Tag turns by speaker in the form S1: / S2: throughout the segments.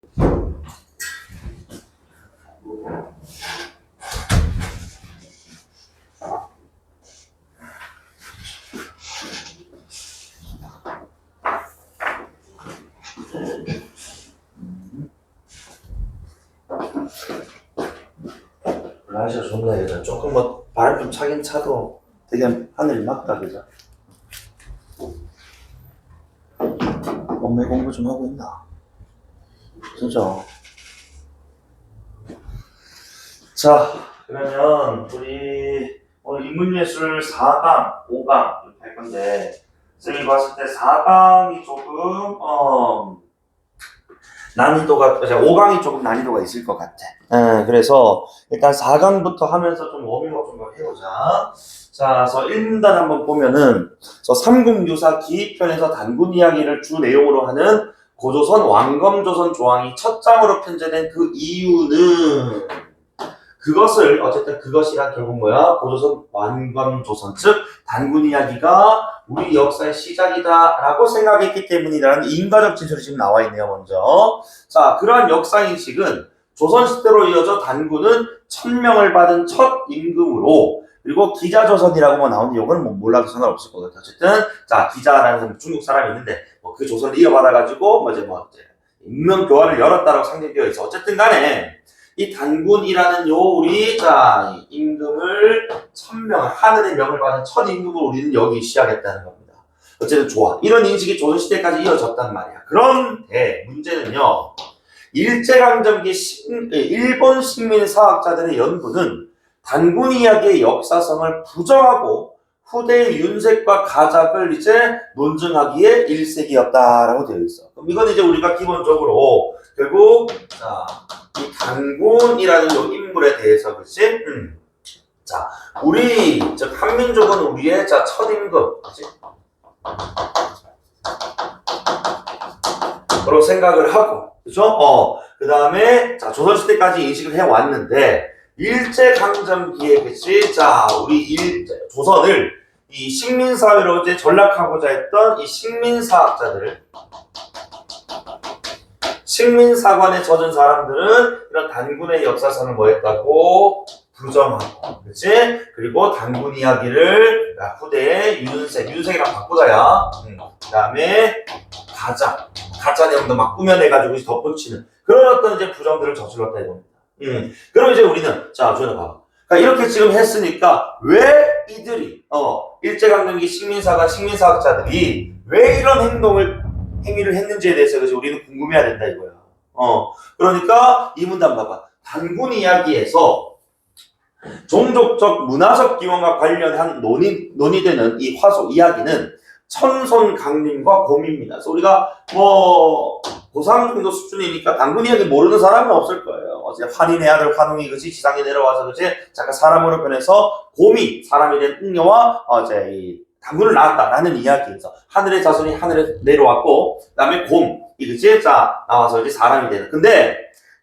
S1: 날씨가 좋네. 그죠? 조금 뭐 바람 좀 차긴 차도 되게 하늘이 맑다. 그죠? 엄마 공부 좀 하고 있나? 진짜. 자, 그러면 우리 오늘 인문예술 4강, 5강 이렇게 할 건데 쌤이 봤을 때 4강이 조금 난이도가 5강이 조금 난이도가 있을 것 같아. 그래서 일단 4강부터 하면서 좀 워밍업 좀 해보자. 자, 그래서 1문단 한번 보면은 삼국유사 기입편에서 단군 이야기를 주 내용으로 하는 고조선 왕검조선 조항이 첫 장으로 편제된 그 이유는 그것을 어쨌든 그것이란 결국 뭐야? 고조선 왕검조선 즉 단군 이야기가 우리 역사의 시작이다라고 생각했기 때문이라는 인과적 진술이 지금 나와 있네요. 먼저 자 그러한 역사인식은 조선시대로 이어져 단군은 1000명을 받은 첫 임금으로 그리고 기자조선이라고 나오는 이거는 뭐 몰라도 상관없을 것 같아요. 어쨌든 자 기자라는 중국 사람이 있는데 뭐 그 조선을 이어받아가지고 이제 임명 교환을 열었다라고 상징되어 있어. 어쨌든 간에 이 단군이라는 요 우리 자 임금을 1000명 하늘의 명을 받은 첫 임금을 우리는 여기 시작했다는 겁니다. 어쨌든 좋아. 이런 인식이 조선시대까지 이어졌단 말이야. 그런데 문제는요. 일제강점기 일본 식민사학자들의 연구는 단군 이야기의 역사성을 부정하고 후대의 윤색과 가작을 이제 논증하기에 일색이었다라고 되어 있어. 그럼 이건 이제 우리가 기본적으로 결국 자, 이 단군이라는 요 인물에 대해서 그치? 자, 우리 즉 한민족은 우리의 자 첫 임금, 그치? 그런 생각을 하고, 그죠? 그 다음에 자 조선시대까지 인식을 해왔는데 일제강점기에 그치? 자, 우리 조선을 이 식민사회로 이제 전락하고자 했던 이 식민사관에 젖은 사람들은 이런 단군의 역사성을 뭐 했다고? 부정하고, 그치? 그리고 단군 이야기를 후대에 윤색이랑 바꾸자야. 그 다음에 가짜 내용도 막 꾸며내가지고 덧붙이는 그런 어떤 이제 부정들을 저질렀다 이겁니다. 그럼 이제 우리는 자, 조연아 봐봐. 그러니까 이렇게 지금 했으니까 왜 이들이 일제강점기 식민사학자들이 왜 이런 행위를 했는지에 대해서 그래서 우리는 궁금해야 된다 이거야. 그러니까 이 문단 봐봐. 단군 이야기에서 종족적 문화적 기원과 관련한 논의되는 이 화소 이야기는 천손 강림과 곰입니다. 그래서 우리가 뭐 고3 정도 수준이니까 단군 이야기 모르는 사람은 없을 거예요. 어제 환인의 아들 환웅이 그지 지상에 내려와서 그지 잠깐 사람으로 변해서 곰이 사람이 된 웅녀와 어제 이 단군을 낳았다라는 이야기에서 하늘의 자손이 하늘에 내려왔고 그다음에 곰이 그지 자 나와서 이제 사람이 되는. 근데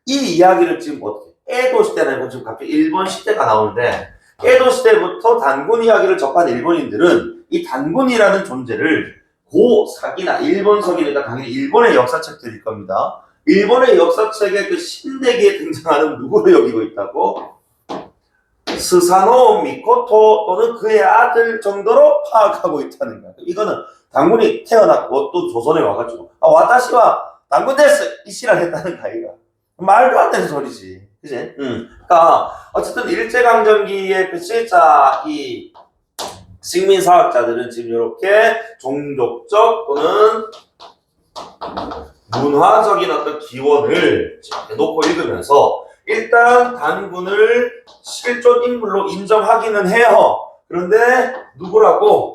S1: 이 이야기를 지금 어떻게 에도 시대는 지금 갑자기 일본 시대가 나오는데 에도 시대부터 단군 이야기를 접한 일본인들은 이 단군이라는 존재를 고사기나 일본서기니까 당연히 일본의 역사책들일 겁니다. 일본의 역사책의 그 신대기에 등장하는 누구를 여기고 있다고? 스사노 미코토 또는 그의 아들 정도로 파악하고 있다는 거야. 이거는 단군이 태어났고 또 조선에 와가지고 와타시와 단군 데스 이시라 했다는 가이가 말도 안 되는 소리지. 그치? 그러니까 어쨌든 일제강점기에 그치 이 식민사학자들은 지금 이렇게 종족적 또는 문화적인 어떤 기원을 놓고 읽으면서 일단 단군을 실존 인물로 인정하기는 해요. 그런데 누구라고?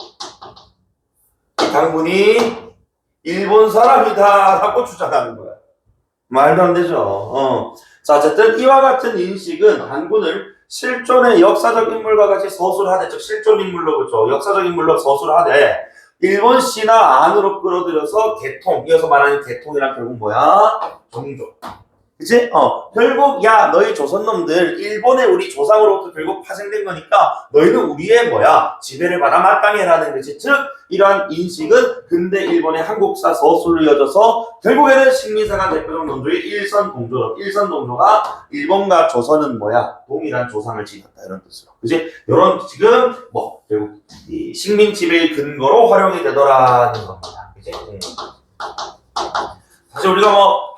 S1: 단군이 일본 사람이다라고 주장하는 거야. 말도 안 되죠. 자, 어쨌든 이와 같은 인식은 단군을 실존의 역사적 인물과 같이 서술하되, 즉 실존 인물로 그렇죠. 역사적 인물로 서술하되 일본 신화 안으로 끌어들여서 개통, 이어서 말하는 개통이란 결국 뭐야? 종족. 그치? 결국, 야, 너희 조선놈들, 일본의 우리 조상으로부터 결국 파생된 거니까, 너희는 우리의 지배를 받아 마땅해라는 거지. 즉, 이러한 인식은 근대 일본의 한국사 서술로 이어져서, 결국에는 식민사관 대표적 논조의 일선동조가 일본과 조선은 동일한 조상을 지녔다. 이런 뜻으로. 그치? 요런, 지금, 결국, 이 식민 지배의 근거로 활용이 되더라는 겁니다. 그치? 사실 우리가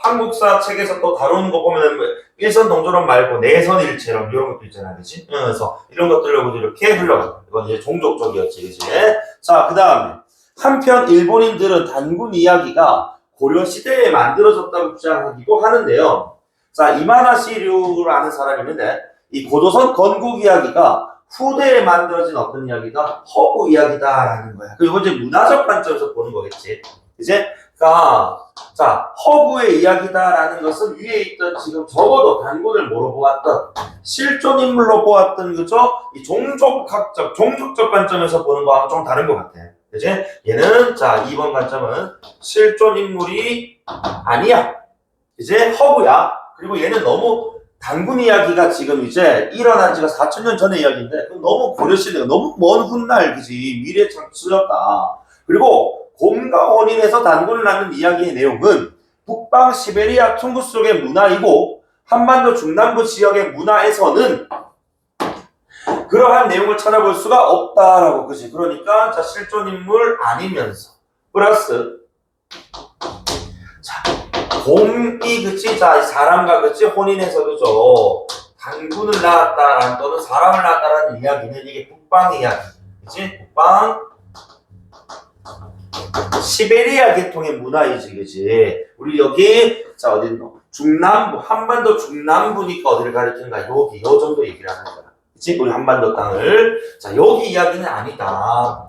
S1: 한국사 책에서 또 다루는 거 보면은 일선 동조론 말고 내선일체론 이런 것도 있잖아요, 그렇지? 그래서 이런 것들로 이렇게 흘러가. 이건 이제 종족적이었지, 그렇지? 자, 그 다음에 한편 일본인들은 단군 이야기가 고려 시대에 만들어졌다고 주장하기도 하는데요. 자, 이마나시류라는 사람이 있는데 이 고조선 건국 이야기가 후대에 만들어진 어떤 이야기가 허구 이야기다라는 거야. 그리고 이제 문화적 관점에서 보는 거겠지, 이제. 자, 허구의 이야기다라는 것은 위에 있던 지금 적어도 단군을 뭐로 보았던 실존 인물로 보았던 그죠? 이 종족적 관점에서 보는 거하고 좀 다른 것 같아. 그지? 얘는 자 2번 관점은 실존 인물이 아니야. 이제 허구야. 그리고 얘는 너무 단군 이야기가 지금 이제 일어난 지가 4,000년 전의 이야기인데 너무 고려시대가 너무 먼 훗날 그지 미래 창수였다. 그리고 곰과 혼인에서 단군을 낳는 이야기의 내용은 북방 시베리아 퉁구스 쪽의 문화이고 한반도 중남부 지역의 문화에서는 그러한 내용을 찾아볼 수가 없다라고. 그지? 그러니까 자 실존 인물 아니면서 플러스 자 곰이 그치 자 사람과 그치 혼인에서도 단군을 낳았다라는 또는 사람을 낳았다라는 이야기는 이게 북방 이야기. 그치? 북방 시베리아 계통의 문화이지, 그지? 우리 여기, 자, 어딨노? 중남부, 한반도 중남부니까 어디를 가리킨가? 여기, 요 정도 얘기를 하는 거야. 그치? 우리 한반도 땅을. 자, 여기 이야기는 아니다.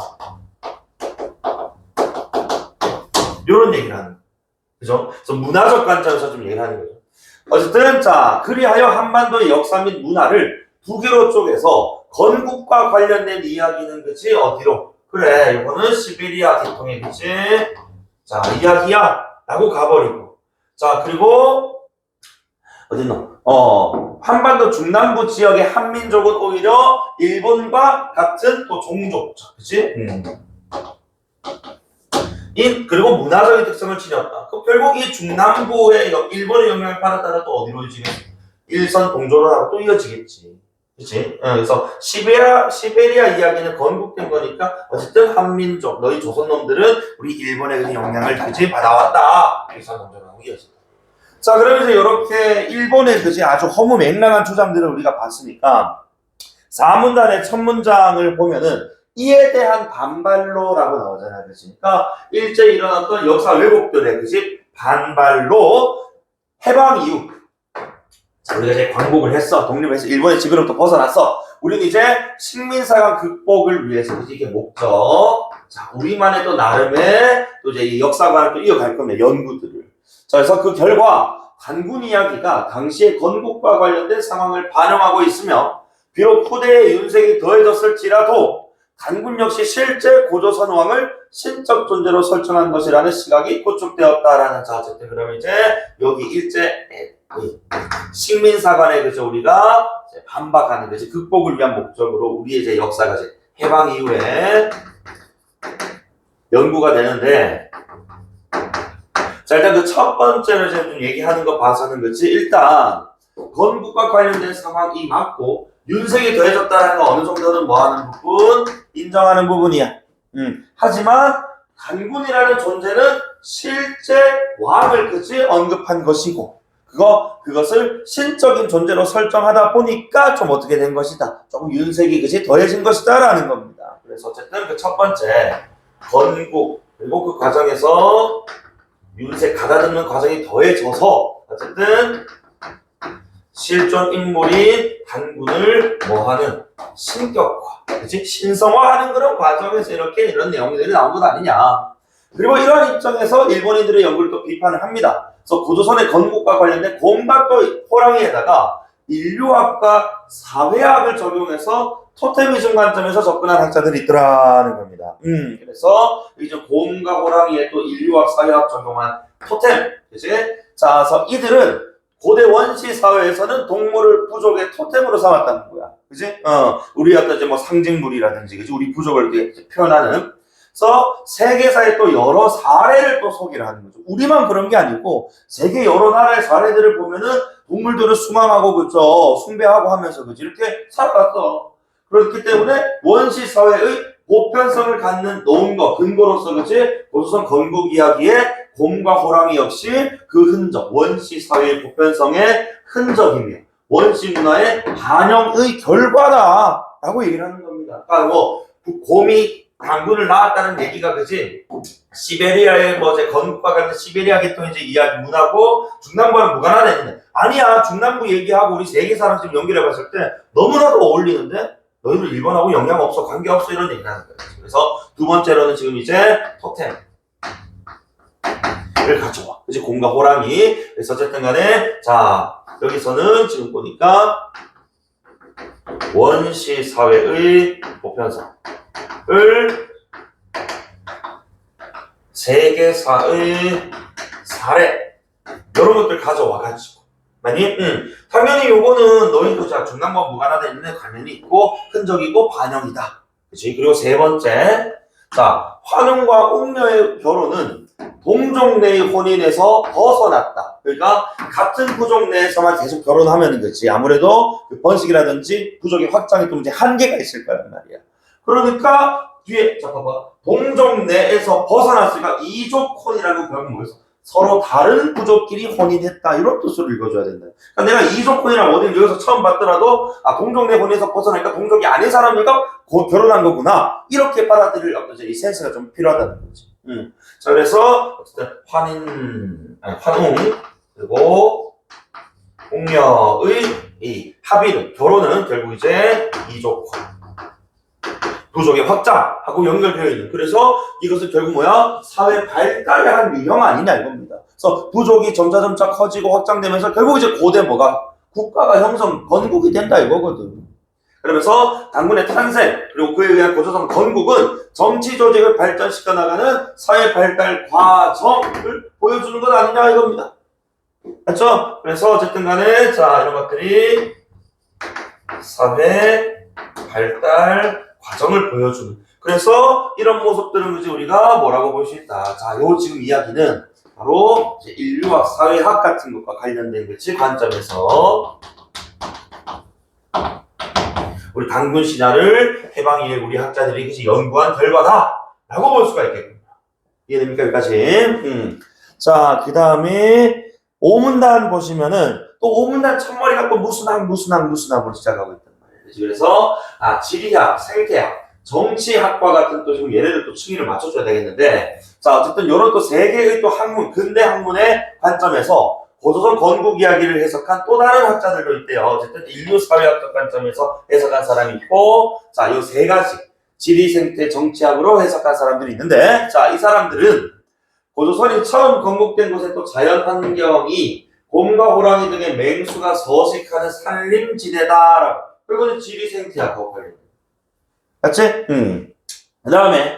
S1: 요런 얘기를 하는 거야. 그죠? 그래서 문화적 관점에서 좀 얘기를 하는 거죠. 어쨌든, 자, 그리하여 한반도의 역사 및 문화를 두 개로 쪼개서 건국과 관련된 이야기는, 그치? 어디로? 그래, 이거는 시베리아 계통의 그치? 자, 이야기야 라고 가버리고. 자, 그리고 어딨노? 한반도 중남부 지역의 한민족은 오히려 일본과 같은 또 종족자, 그치? 그리고 문화적인 특성을 지녔다. 결국 이 중남부의 일본의 영향을 받았다가 또 어디로 지금 일선 동조론하고 또 이어지겠지. 그치? 그래서 시베리아 이야기는 건국된 거니까 어쨌든 한민족, 너희 조선놈들은 우리 일본의 영향을 그지 받아왔다. 일선 동조론하고 이어진다. 자, 그럼 이제 이렇게 일본의 그지 아주 허무맹랑한 주장들을 우리가 봤으니까 4문단의 첫 문장을 보면은 이에 대한 반발로라고 나오잖아요. 그치? 그러니까 일제 일어났던 역사 왜곡들의 그지 반발로 해방 이후. 자, 우리가 이제 광복을 했어. 독립해서 일본의 지배로부터 벗어났어. 우리는 이제 식민사관 극복을 위해서 이게 목적. 자, 우리만의 또 나름의 또 이제 이 역사관을 또 이어갈 겁니다. 연구들을. 자, 그래서 그 결과 단군 이야기가 당시의 건국과 관련된 상황을 반영하고 있으며 비록 후대의 윤색이 더해졌을지라도 단군 역시 실제 고조선 왕을 신적 존재로 설정한 것이라는 시각이 구축되었다라는. 자, 어쨌든 그러면 이제 여기 일제 식민사관에 그죠 우리가 반박하는 거지 극복을 위한 목적으로 우리의 이제 역사가 이제 해방 이후에 연구가 되는데, 자 일단 그 첫 번째로 이제 좀 얘기하는 거 봐서는 그렇지 일단 건국과 관련된 상황이 맞고 윤색이 더해졌다는 거 어느 정도는 뭐하는 부분 인정하는 부분이야. 하지만 단군이라는 존재는 실제 왕을 그치 언급한 것이고 그것을 신적인 존재로 설정하다 보니까 좀 어떻게 된 것이다. 조금 윤색이 그치 더해진 것이다라는 겁니다. 그래서 어쨌든 그 첫 번째 건국 그리고 그 과정에서 윤색 가다듬는 과정이 더해져서 어쨌든 실존 인물인 단군을 뭐하는 신격화, 그치 신성화하는 그런 과정에서 이런 내용들이 나온 것 아니냐. 그리고 이러한 입장에서 일본인들의 연구를 또 비판을 합니다. 그래서 고조선의 건국과 관련된 곰과 또 호랑이에다가 인류학과 사회학을 적용해서 토테미즘 관점에서 접근한 학자들이 있더라는 겁니다. 그래서 이제 곰과 호랑이에 또 인류학, 사회학 적용한 토템, 그치? 자, 그래서 이들은 고대 원시 사회에서는 동물을 부족의 토템으로 삼았다는 거야. 그지? 우리 어떤 이제 뭐 상징물이라든지, 그지? 우리 부족을 이렇게 표현하는. 그래서 세계사의 또 여러 사례를 또 소개를 하는 거죠. 우리만 그런 게 아니고, 세계 여러 나라의 사례들을 보면은 동물들을 수망하고, 그죠? 숭배하고 하면서, 그지? 이렇게 살아갔어. 그렇기 때문에 원시 사회의 보편성을 갖는 놓은 거, 근거로서, 그지? 고조선 건국 이야기에 곰과 호랑이 역시 그 흔적, 원시 사회의 보편성의 흔적이며 원시 문화의 반영의 결과다라고 얘기를 하는 겁니다. 그러니까 뭐 곰이 당군을 낳았다는 얘기가 그지? 시베리아의 뭐 이제 건국과 같은 시베리아 계통의 이제 이야기 문화고 중남부와는 무관하다. 아니야, 중남부 얘기하고 우리 세계사랑 지금 연결해봤을 때 너무나도 어울리는데 너희들 일본하고 영향 없어, 관계 없어 이런 얘기를 하는 거예요. 그래서 두 번째로는 지금 이제 토템. 를 가져와. 그치? 곰과 호랑이. 그래서 어쨌든 간에, 자, 여기서는 지금 보니까, 원시 사회의 보편성을 세계사의 사례, 이런 것들 가져와가지고. 당연히 요거는 너희도 자, 중남부와 무관하다 있는데 관련이 있고, 흔적이고, 반영이다. 그치? 그리고 세 번째, 자, 환웅과 웅녀의 결혼은 동족 내의 혼인에서 벗어났다. 그러니까 같은 부족 내에서만 계속 결혼하면 그렇지. 아무래도 그 번식이라든지 부족의 확장이 좀 이제 한계가 있을 거란 말이야. 그러니까 뒤에 자 봐봐. 동족 내에서 벗어났으니까 이족 혼이라는 결국 뭐였어? 서로 다른 부족끼리 혼인했다. 이런 뜻으로 읽어줘야 된다. 그러니까 내가 이족 혼이라는 어디를 여기서 처음 봤더라도 동족 내 혼에서 벗어나니까 동족이 아닌 사람들과 결혼한 거구나. 이렇게 받아들일 어떤 이 센스가 좀 필요하다는 거지. 자, 그래서 어쨌든 환웅 그리고 웅녀의 이 합의는 결혼은 결국 이제 이족혼 부족의 확장하고 연결되어 있는. 그래서 이것은 결국 뭐야? 사회 발달의 한 유형 아니냐 이겁니다. 그래서 부족이 점차 커지고 확장되면서 결국 이제 고대 뭐가 국가가 형성 건국이 된다 이거거든. 그러면서 당군의 탄생 그리고 그에 의한 고조선 건국은 정치 조직을 발전시켜 나가는 사회 발달 과정을 보여주는 것 아니냐 이겁니다. 맞죠? 그래서 어쨌든 간에 자 이런 것들이 사회 발달 과정을 보여주는. 그래서 이런 모습들은 이제 우리가 뭐라고 볼 수 있다. 자, 요 지금 이야기는 바로 이제 인류학, 사회학 같은 것과 관련된 거지 관점에서. 우리 당군 신화를 해방 이후에 우리 학자들이 연구한 결과다라고 볼 수가 있겠군요. 이해됩니까 여기까지? 자, 그 다음에 오문단 보시면은 또 오문단 첫머리 갖고 무슨 학으로 시작하고 있단 말이에요. 그래서 지리학, 생태학, 정치학과 같은 또 지금 얘네들 또 층위를 맞춰줘야 되겠는데, 자 어쨌든 이런 또 세계의 또 학문, 근대 학문의 관점에서 고조선 건국 이야기를 해석한 또 다른 학자들도 있대요. 어쨌든 인류 사회학적 관점에서 해석한 사람이 있고, 자, 요 세 가지 지리, 생태, 정치학으로 해석한 사람들이 있는데, 자, 이 사람들은 고조선이 처음 건국된 곳의 또 자연 환경이 곰과 호랑이 등의 맹수가 서식하는 산림지대다라고. 그리고 지리, 생태학하고 관련돼. 맞지? 그 다음에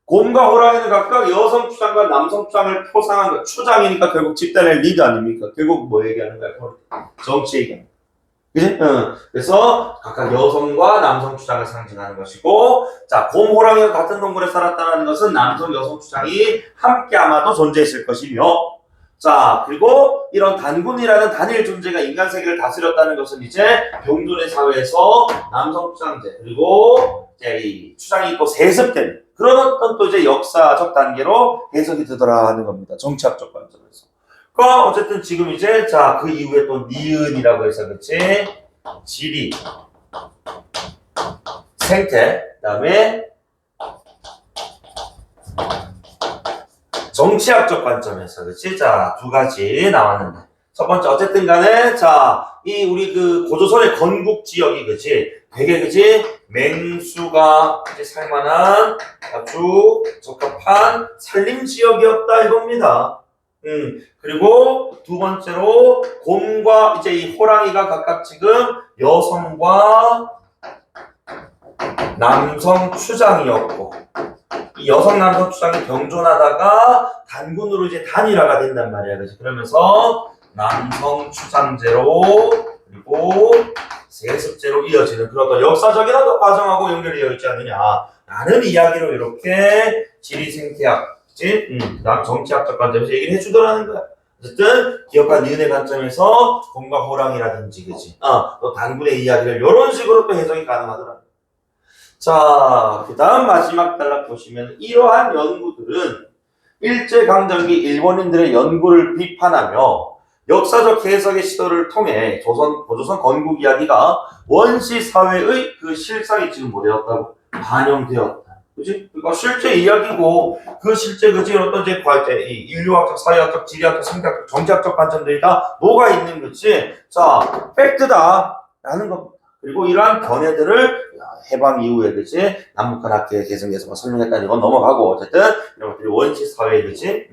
S1: 곰과 호랑이는 각각 여성 추장과 남성 추장을 표상한 거. 추장이니까 결국 집단의 리더 아닙니까? 결국 뭐 얘기하는 거야? 정치 얘기하는 거야. 그지? 그래서 각각 여성과 남성 추장을 상징하는 것이고, 자, 곰, 호랑이가 같은 동굴에 살았다는 것은 남성, 여성 추장이 함께 아마도 존재했을 것이며, 자, 그리고 이런 단군이라는 단일 존재가 인간 세계를 다스렸다는 것은 이제 병존의 사회에서 남성 추장제, 그리고 이제 이 추장이 또 세습된 그런 어떤 또 이제 역사적 단계로 해석이 되더라 하는 겁니다. 정치학적 관점에서. 그러니까 어쨌든 지금 이제 자, 그 이후에 또 니은이라고 해서 그렇지. 지리, 생태, 그다음에 정치학적 관점에서 그렇지. 자, 두 가지 나왔는데. 첫 번째 어쨌든 간에 자, 이 우리 그 고조선의 건국 지역이 그렇지. 되게 그렇지. 맹수가 이제 살만한 아주 적합한 산림 지역이었다 이겁니다. 그리고 두 번째로 곰과 이제 이 호랑이가 각각 지금 여성과 남성 추장이었고, 이 여성 남성 추장이 병존하다가 단군으로 이제 단일화가 된단 말이야. 그래서 그러면서 남성 추상제로 그리고 세습제로 이어지는 그런 어떤 역사적인 어떤 과정하고 연결되어 있지 않느냐라는 이야기로 이렇게 지리 생태학, 그다음 정치학적 관점에서 얘기를 해주더라는 거야. 어쨌든 기업과 니은의 관점에서 곰과 호랑이라든지 그지? 또 단군의 이야기를 이런 식으로 또 해석이 가능하더라. 자, 그다음 마지막 단락 보시면 이러한 연구들은 일제강점기 일본인들의 연구를 비판하며 역사적 해석의 시도를 통해 고조선 건국 이야기가 원시 사회의 그 실상이 지금 뭐되었다고 반영되었다. 그지? 그러니까 실제 이야기고 그 실제 그지 어떤 이제 이 인류학적, 사회학적, 지리학적, 생태학적, 정치학적 관점들이 다 뭐가 있는 거지? 자, 팩트다라는 거. 그리고 이러한 견해들을 해방 이후에 그지 남북한 학계 개성에서 설명했다는 이건 넘어가고 어쨌든 이런 것들이 원시 사회 그지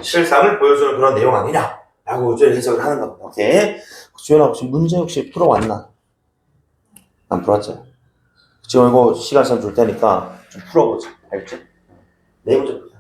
S1: 실상을 보여주는 그런 내용 아니냐라고 이제 해석을 하는 겁니다. 오케이. 주연아 혹시 문제 혹시 풀어왔나? 안 풀었죠? 지금 이거 시간 줄 테니까 좀 풀어보자. 알지? 네 문제 풀자.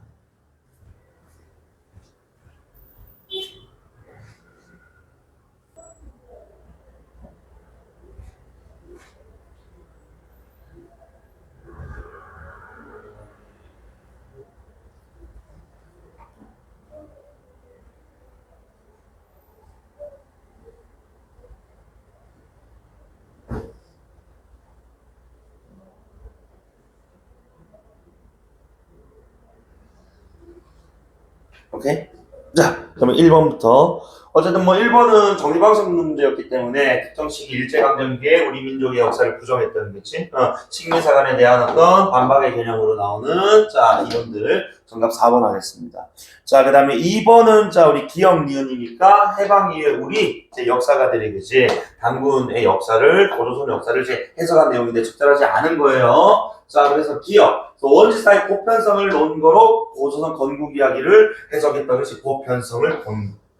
S1: 오케이? 자, 그러면 1번부터. 어쨌든 뭐 1번은 정리방식 문제였기 때문에 특정 시기 일제강점기에 우리 민족의 역사를 부정했던 거지. 식민사관에 대한 어떤 반박의 개념으로 나오는 자, 이론들 정답 4번 하겠습니다. 자, 그 다음에 2번은 자, 우리 기억 니은이니까 해방 이후에 우리 이제 역사가들이 그지 단군의 역사를 고조선 역사를 이제 해석한 내용인데 적절하지 않은 거예요. 자, 그래서 기억 원시사의 보편성을 놓은 거로 고조선 건국 이야기를 해석했던 것이 보편성을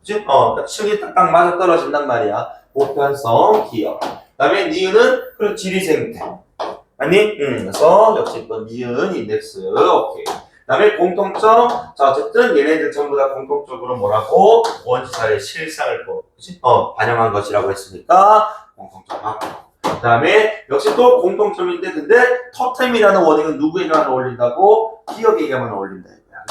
S1: 그치? 그러니까 층이 딱딱 맞아 떨어진단 말이야. 보편성, 기억. 그 다음에 니은은 그런 지리생태. 아니? 그래서 역시 또 니은 인덱스. 오케이. 그 다음에 공통점. 자, 어쨌든 얘네들 전부 다 공통적으로 뭐라고? 원시사의 실상을 그치? 반영한 것이라고 했으니까 공통점 맞고. 그 다음에 역시 또 공통점인데 근데 토템이라는 워딩은 누구에게만 어울린다고? 기억에게만 어울린다.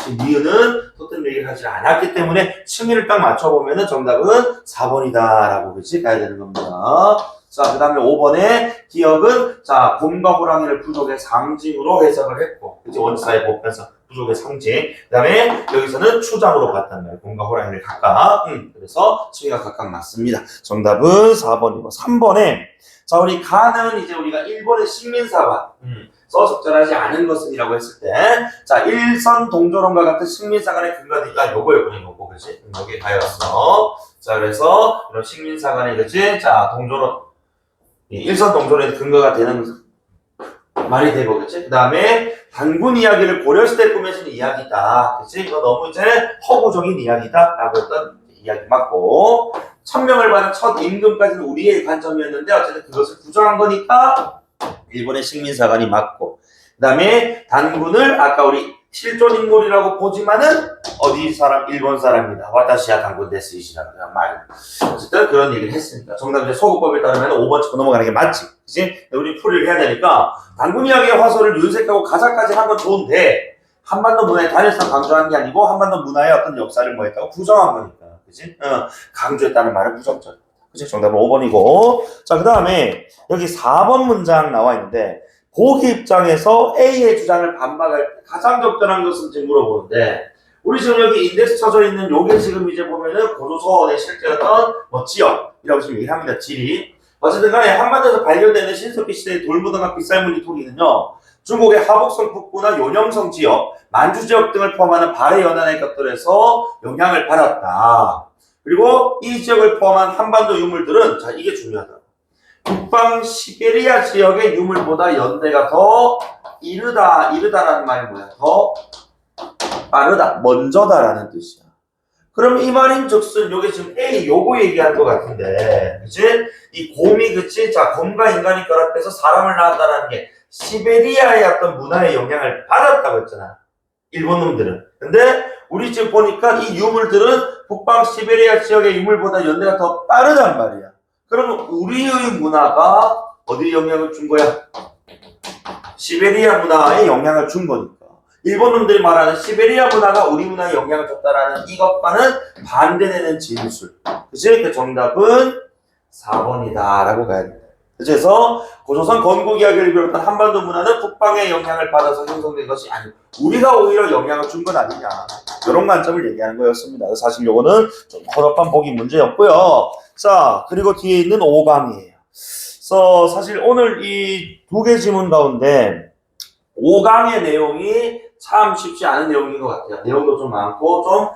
S1: 니은은 토템 얘기를 하지 않았기 때문에 층위를 딱 맞춰보면은 정답은 4번이다라고 그치 가야 되는 겁니다. 자, 그 다음에 5번에 기억은 자, 곰과 호랑이를 부족의 상징으로 해석을 했고 그치 원사의 보편성 부족의 상징. 그 다음에 여기서는 추장으로 봤단 말이에요. 곰과 호랑이를 각각. 그래서 층위가 각각 맞습니다. 정답은 4번이고 3번에 자, 우리 가는 이제 우리가 1번의 식민사관 써 적절하지 않은 것은이라고 했을 때, 자, 일선 동조론과 같은 식민사관의 근거니까 요거였군요, 요거, 그치? 여기 가였어. 자, 그래서, 이런 식민사관의, 그치? 자, 동조론, 일선 동조론의 근거가 되는 말이 되고, 그치? 그 다음에, 단군 이야기를 고려시대에 꾸며진 이야기다. 그치? 이거 너무 이제 허구적인 이야기다. 라고 했던 이야기 맞고, 천명을 받은 첫 임금까지는 우리의 관점이었는데, 어쨌든 그것을 부정한 거니까, 일본의 식민사관이 맞고 그 다음에 단군을 아까 우리 실존 인물이라고 보지만은 어디 사람? 일본 사람이다. 와타시야 단군 데스이시라는 말. 어쨌든 그런 얘기를 했으니까 정답 이제 소구법에 따르면 5번 짚고 넘어가는 게 맞지. 그치? 우리 풀이를 해야 되니까 단군 이야기의 화소를 윤색하고 가사까지 한 건 좋은데 한반도 문화의 단일성 강조한 게 아니고 한반도 문화의 어떤 역사를 뭐 했다고 부정한 거니까. 그치? 강조했다는 말은 부정적. 그치? 정답은 5번이고. 자, 그 다음에 여기 4번 문장 나와 있는데, 보기 입장에서 A의 주장을 반박할 때 가장 적절한 것은 지금 물어보는데, 우리 지금 여기 인덱스 쳐져 있는 요게 지금 이제 보면은 고조선의 실제 어떤 뭐 지역이라고 지금 얘기를 합니다. 지리. 어쨌든 간에 한반도에서 발견되는 신석기 시대의 돌무덤과 빗살무늬 토기는요, 중국의 하북성 북부나 요령성 지역, 만주 지역 등을 포함하는 발해 연안의 것들에서 영향을 받았다. 그리고 이 지역을 포함한 한반도 유물들은 자 이게 중요하다. 북방 시베리아 지역의 유물보다 연대가 더 이르다라는 말이 뭐야? 더 빠르다, 먼저다라는 뜻이야. 그럼 이 말인즉슨 요게 지금 A 요거 얘기하는 것 같은데, 그치? 이 곰이 그치? 자 곰과 인간이 결합해서 사람을 낳았다라는 게 시베리아의 어떤 문화의 영향을 받았다고 했잖아. 일본 놈들은. 근데 우리 지금 보니까 이 유물들은 북방 시베리아 지역의 유물보다 연대가 더 빠르단 말이야. 그러면 우리의 문화가 어디에 영향을 준 거야? 시베리아 문화에 영향을 준 거니까. 일본 놈들이 말하는 시베리아 문화가 우리 문화에 영향을 줬다라는 이것과는 반대되는 진술. 그치? 그 정답은 4번이다라고 가야 돼. 그래서 고조선 건국 이야기를 비롯한 한반도 문화는 북방의 영향을 받아서 형성된 것이 아니고 우리가 오히려 영향을 준 건 아니냐, 이런 관점을 얘기하는 거였습니다. 사실 요거는 좀 허접한 보기 문제였고요. 자, 그리고 뒤에 있는 5강이에요. 그래서 사실 오늘 이 두 개 지문 가운데 5강의 내용이 참 쉽지 않은 내용인 것 같아요. 내용도 좀 많고 좀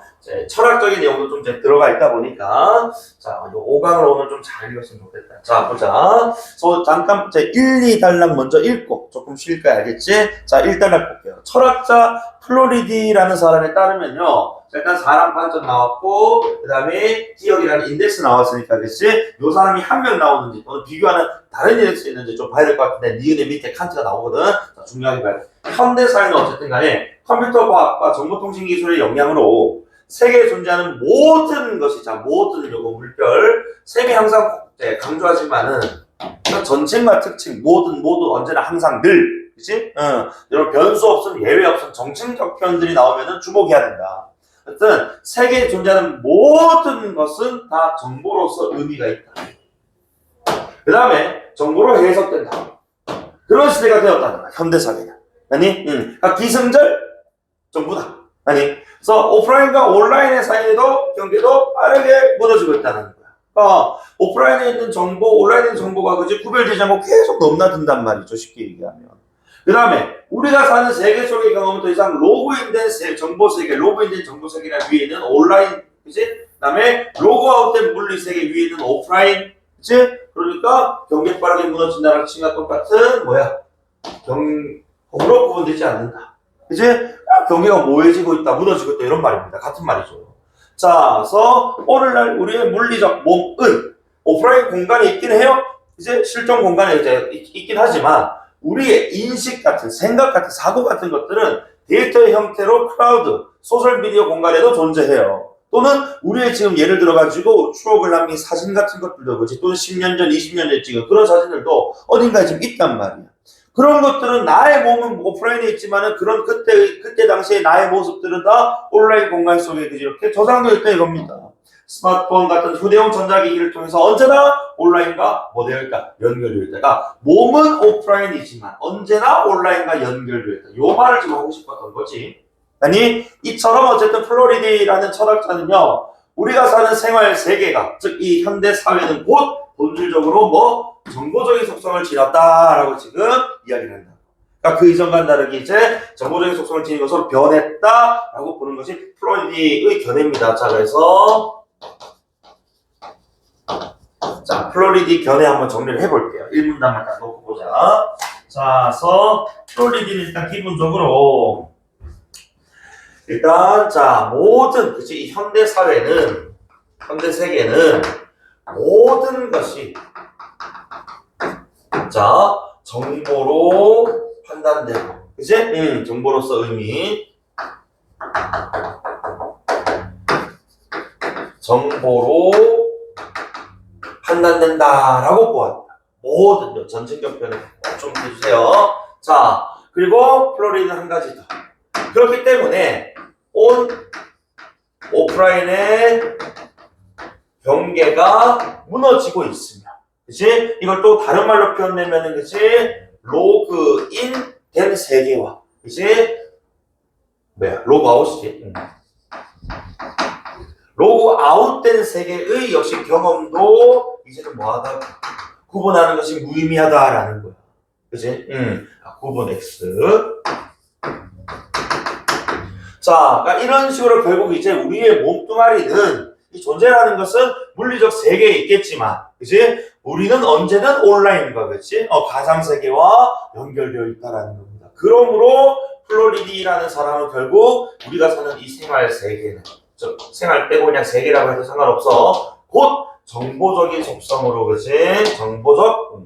S1: 철학적인 내용도 좀 들어가 있다 보니까, 자, 이 5강을 오늘 좀 잘 읽었으면 좋겠다. 자, 보자. 그래서 잠깐 1, 2단락 먼저 읽고 조금 쉴 거야, 알겠지? 자, 1단락 볼게요. 철학자 플로리디라는 사람에 따르면요, 일단 사람 관점 나왔고, 그 다음에 기억이라는 인덱스 나왔으니까, 그치? 요 사람이 한 명 나오는지 또는 비교하는 다른 인덱스 있는지 좀 봐야 될 것 같은데, 니은의 밑에 칸트가 나오거든. 자, 중요하게 봐야 돼. 현대사회는 어쨌든 간에 컴퓨터 과학과 정보통신 기술의 영향으로 세계에 존재하는 모든 것이, 자, 모든 요거 물결, 셈이 항상 강조하지만은 전체과 특징, 모두 언제나 항상 늘, 그치? 이런 변수 없음, 예외 없음, 정칭적 표현들이 나오면은 주목해야 된다. 어쨌든 세계에 존재하는 모든 것은 다 정보로서 의미가 있다. 그 다음에 정보로 해석된다. 그런 시대가 되었다는 거야, 현대사회는. 아니, 그러니까 기승절 정부다. 아니, 그래서 오프라인과 온라인의 사이에도 경계도 빠르게 무너지고 있다는 거야. 그러니까 오프라인에 있는 정보, 온라인에 있는 정보가 그지 구별되지 않고 계속 넘나든단 말이죠, 쉽게 얘기하면. 그 다음에 우리가 사는 세계 속의 경험은 더 이상 로그인된 정보 세계, 로그인된 정보 세계가 위에 있는 온라인, 그치? 그 다음에 로그아웃된 물리 세계 위에 있는 오프라인, 그치? 그러니까 경계 빠르게 무너진다는 칭과 똑같은 뭐야? 경험으로 구분되지 않는다. 그치? 경계가 모여지고 있다, 무너지고 있다, 이런 말입니다. 같은 말이죠. 자, 그래서 오늘날 우리의 물리적 몸은 오프라인 공간에 있긴 해요. 이제 실존 공간에 이제 있긴 하지만 우리의 인식 같은, 생각 같은, 사고 같은 것들은 데이터의 형태로 클라우드, 소셜미디어 공간에도 존재해요. 또는 우리의 지금 예를 들어가지고 추억을 남긴 사진 같은 것들도 그렇지, 또는 10년 전, 20년 전에 찍은 그런 사진들도 어딘가에 지금 있단 말이야. 그런 것들은 나의 몸은 오프라인에 있지만은 그런 그때 당시에 나의 모습들은 다 온라인 공간 속에 이렇게 저장되어 있다 이겁니다. 스마트폰 같은 휴대용 전자기기를 통해서 언제나 온라인과 뭐 되어 있다? 연결되어 있다가 몸은 오프라인이지만 언제나 온라인과 연결되어 있다. 요 말을 지금 하고 싶었던 거지. 아니, 이처럼 어쨌든 플로리디라는 철학자는요, 우리가 사는 생활 세계가, 즉 이 현대 사회는 곧 본질적으로 뭐 정보적인 속성을 지녔다라고 지금 이야기를 한다. 그러니까 그 이전과는 다르게 이제 정보적인 속성을 지닌 것으로 변했다라고 보는 것이 플로리디의 견해입니다. 자, 그래서 자, 플로리디 견해 한번 정리를 해볼게요. 1문단만 딱 놓고 보자. 자, 그래서 플로리디는 일단 기본적으로 일단 자, 모든 그치, 이 현대 사회는, 현대 세계는 모든 것이 자, 정보로 판단되고, 그치? 정보로서 의미, 정보로 판단된다라고 보았다. 모든 전체적 표현을 좀 해주세요. 자, 그리고 플로리디는 한 가지 더. 그렇기 때문에 오프라인의 경계가 무너지고 있으며, 그치? 이걸 또 다른 말로 표현내면은, 그치? 로그인 된 세계와, 그치? 뭐야? 로그아웃이지. 로그아웃된 세계의 역시 경험도 이제는 뭐하다? 구분하는 것이 무의미하다라는 거야. 그치? 구분 X. 자, 그러니까 이런 식으로 결국 이제 우리의 몸뚱아리는 이 존재라는 것은 물리적 세계에 있겠지만, 그치? 우리는 언제든 온라인과, 그치? 가상세계와 연결되어 있다라는 겁니다. 그러므로 플로리디라는 사람은 결국 우리가 사는 이 생활 세계는, 즉, 생활 빼고 그냥 세계라고 해도 상관없어. 곧 정보적인 속성으로, 그치? 정보적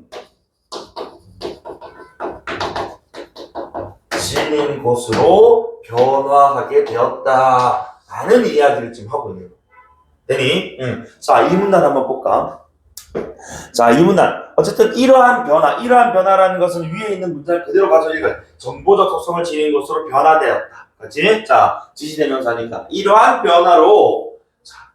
S1: 지닌 곳으로 변화하게 되었다. 라는 이야기를 지금 하고 있는 거예요. 되니? 자, 이 문단 한번 볼까? 자, 이 문단. 어쨌든 이러한 변화라는 것은 위에 있는 문장을 그대로 가져 읽어요. 정보적 속성을 지닌 것으로 변화되었다. 그렇지? 자, 지시대명사니까. 이러한 변화로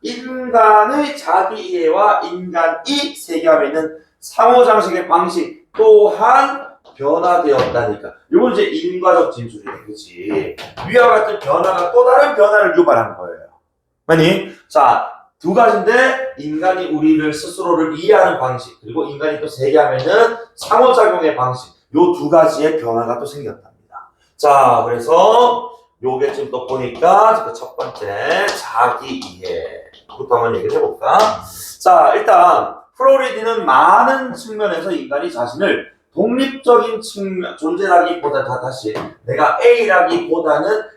S1: 인간의 자기 이해와 인간이 세계함에 있는 상호장식의 방식 또한 변화되었다니까. 이건 이제 인과적 진술이네. 그치? 위와 같은 변화가 또 다른 변화를 유발한 거예요. 아니, 자, 두 가지인데 인간이 우리를 스스로를 이해하는 방식 그리고 인간이 또 세계하면은 상호작용의 방식 요 두 가지의 변화가 또 생겼답니다. 자, 그래서 요게 지금 또 보니까 첫 번째 자기 이해부터 한번 얘기를 해볼까? 자, 일단 프로이드는 많은 측면에서 인간이 자신을 독립적인 존재라기보다 다시 내가 A라기보다는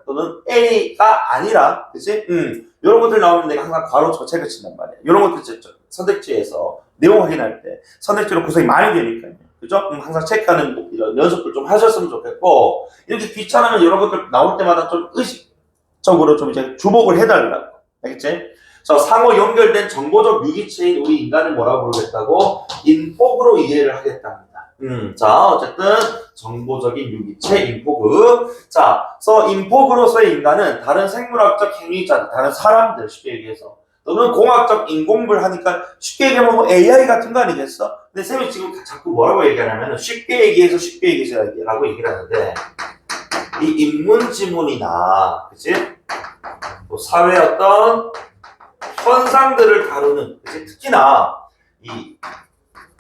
S1: 또는 A가 아니라, 그치? 이런 것들 나오면 내가 항상 괄호치고 책을 친단 말이야. 이런 것들 선택지에서 내용 확인할 때 선택지로 구성이 많이 되니까요. 그죠? 항상 체크하는 이런 연습을 좀 하셨으면 좋겠고, 이렇게 귀찮으면 이런 것들 나올 때마다 좀 의식적으로 좀 이제 주목을 해달라고. 알겠지? 자, 상호 연결된 정보적 유기체인 우리 인간을 뭐라고 부르겠다고? 인포그로 이해를 하겠답니다. 자, 어쨌든 정보적인 유기체 인포그. 자, 그래서 인포그로서의 인간은 다른 생물학적 행위자, 다른 사람들 쉽게 얘기해서 또는 공학적 인공부를 하니까 쉽게 얘기하면 뭐 AI 같은 거 아니겠어? 근데 쌤이 지금 자꾸 뭐라고 얘기하냐면 쉽게 얘기해서라고 얘기를 하는데 이 인문지문이나 그치? 뭐 사회 어떤 현상들을 다루는 그치? 특히나 이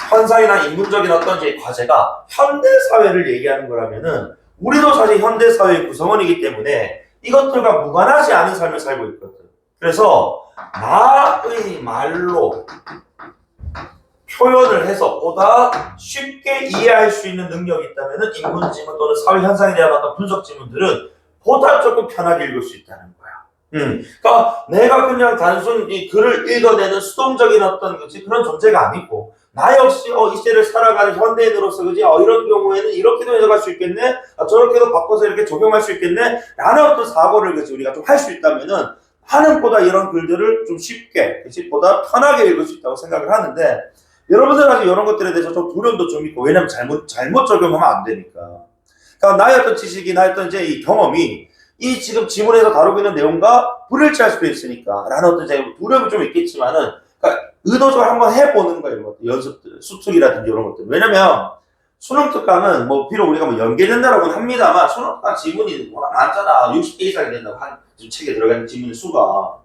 S1: 현상이나 인문적인 어떤 과제가 현대사회를 얘기하는 거라면은 우리도 사실 현대사회의 구성원이기 때문에 이것들과 무관하지 않은 삶을 살고 있거든. 그래서 나의 말로 표현을 해서 보다 쉽게 이해할 수 있는 능력이 있다면은 인문지문 또는 사회 현상에 대한 어떤 분석 지문들은 보다 조금 편하게 읽을 수 있다는 거야. 그러니까 내가 그냥 단순 이 글을 읽어내는 수동적인 어떤 그런 존재가 아니고 나 역시 이 시대를 살아가는 현대인으로서 그지 이런 경우에는 이렇게도 해석할 수 있겠네, 저렇게도 바꿔서 이렇게 적용할 수 있겠네 라는 어떤 사고를 그지 우리가 좀 할 수 있다면은 하는보다 이런 글들을 좀 쉽게 그지 보다 편하게 읽을 수 있다고 생각을 하는데 여러분들 아직 이런 것들에 대해서 좀 두려움도 좀 있고 왜냐면 잘못 적용하면 안 되니까. 그러니까 나의 어떤 지식이 나의 어떤 이제 이 경험이 이 지금 지문에서 다루고 있는 내용과 불일치할 수도 있으니까 라는 어떤 두려움이 좀 있겠지만은 그러니까 의도적으로 한번 해보는 거예요. 이런 것들, 연습들, 수특이라든지 이런 것들. 왜냐면 수능 특강은 뭐 비록 우리가 뭐 연계된다라고는 합니다만 수능 특강 지문이 워낙 많잖아. 60개 이상이 된다고 한 책에 들어가는 지문의 수가.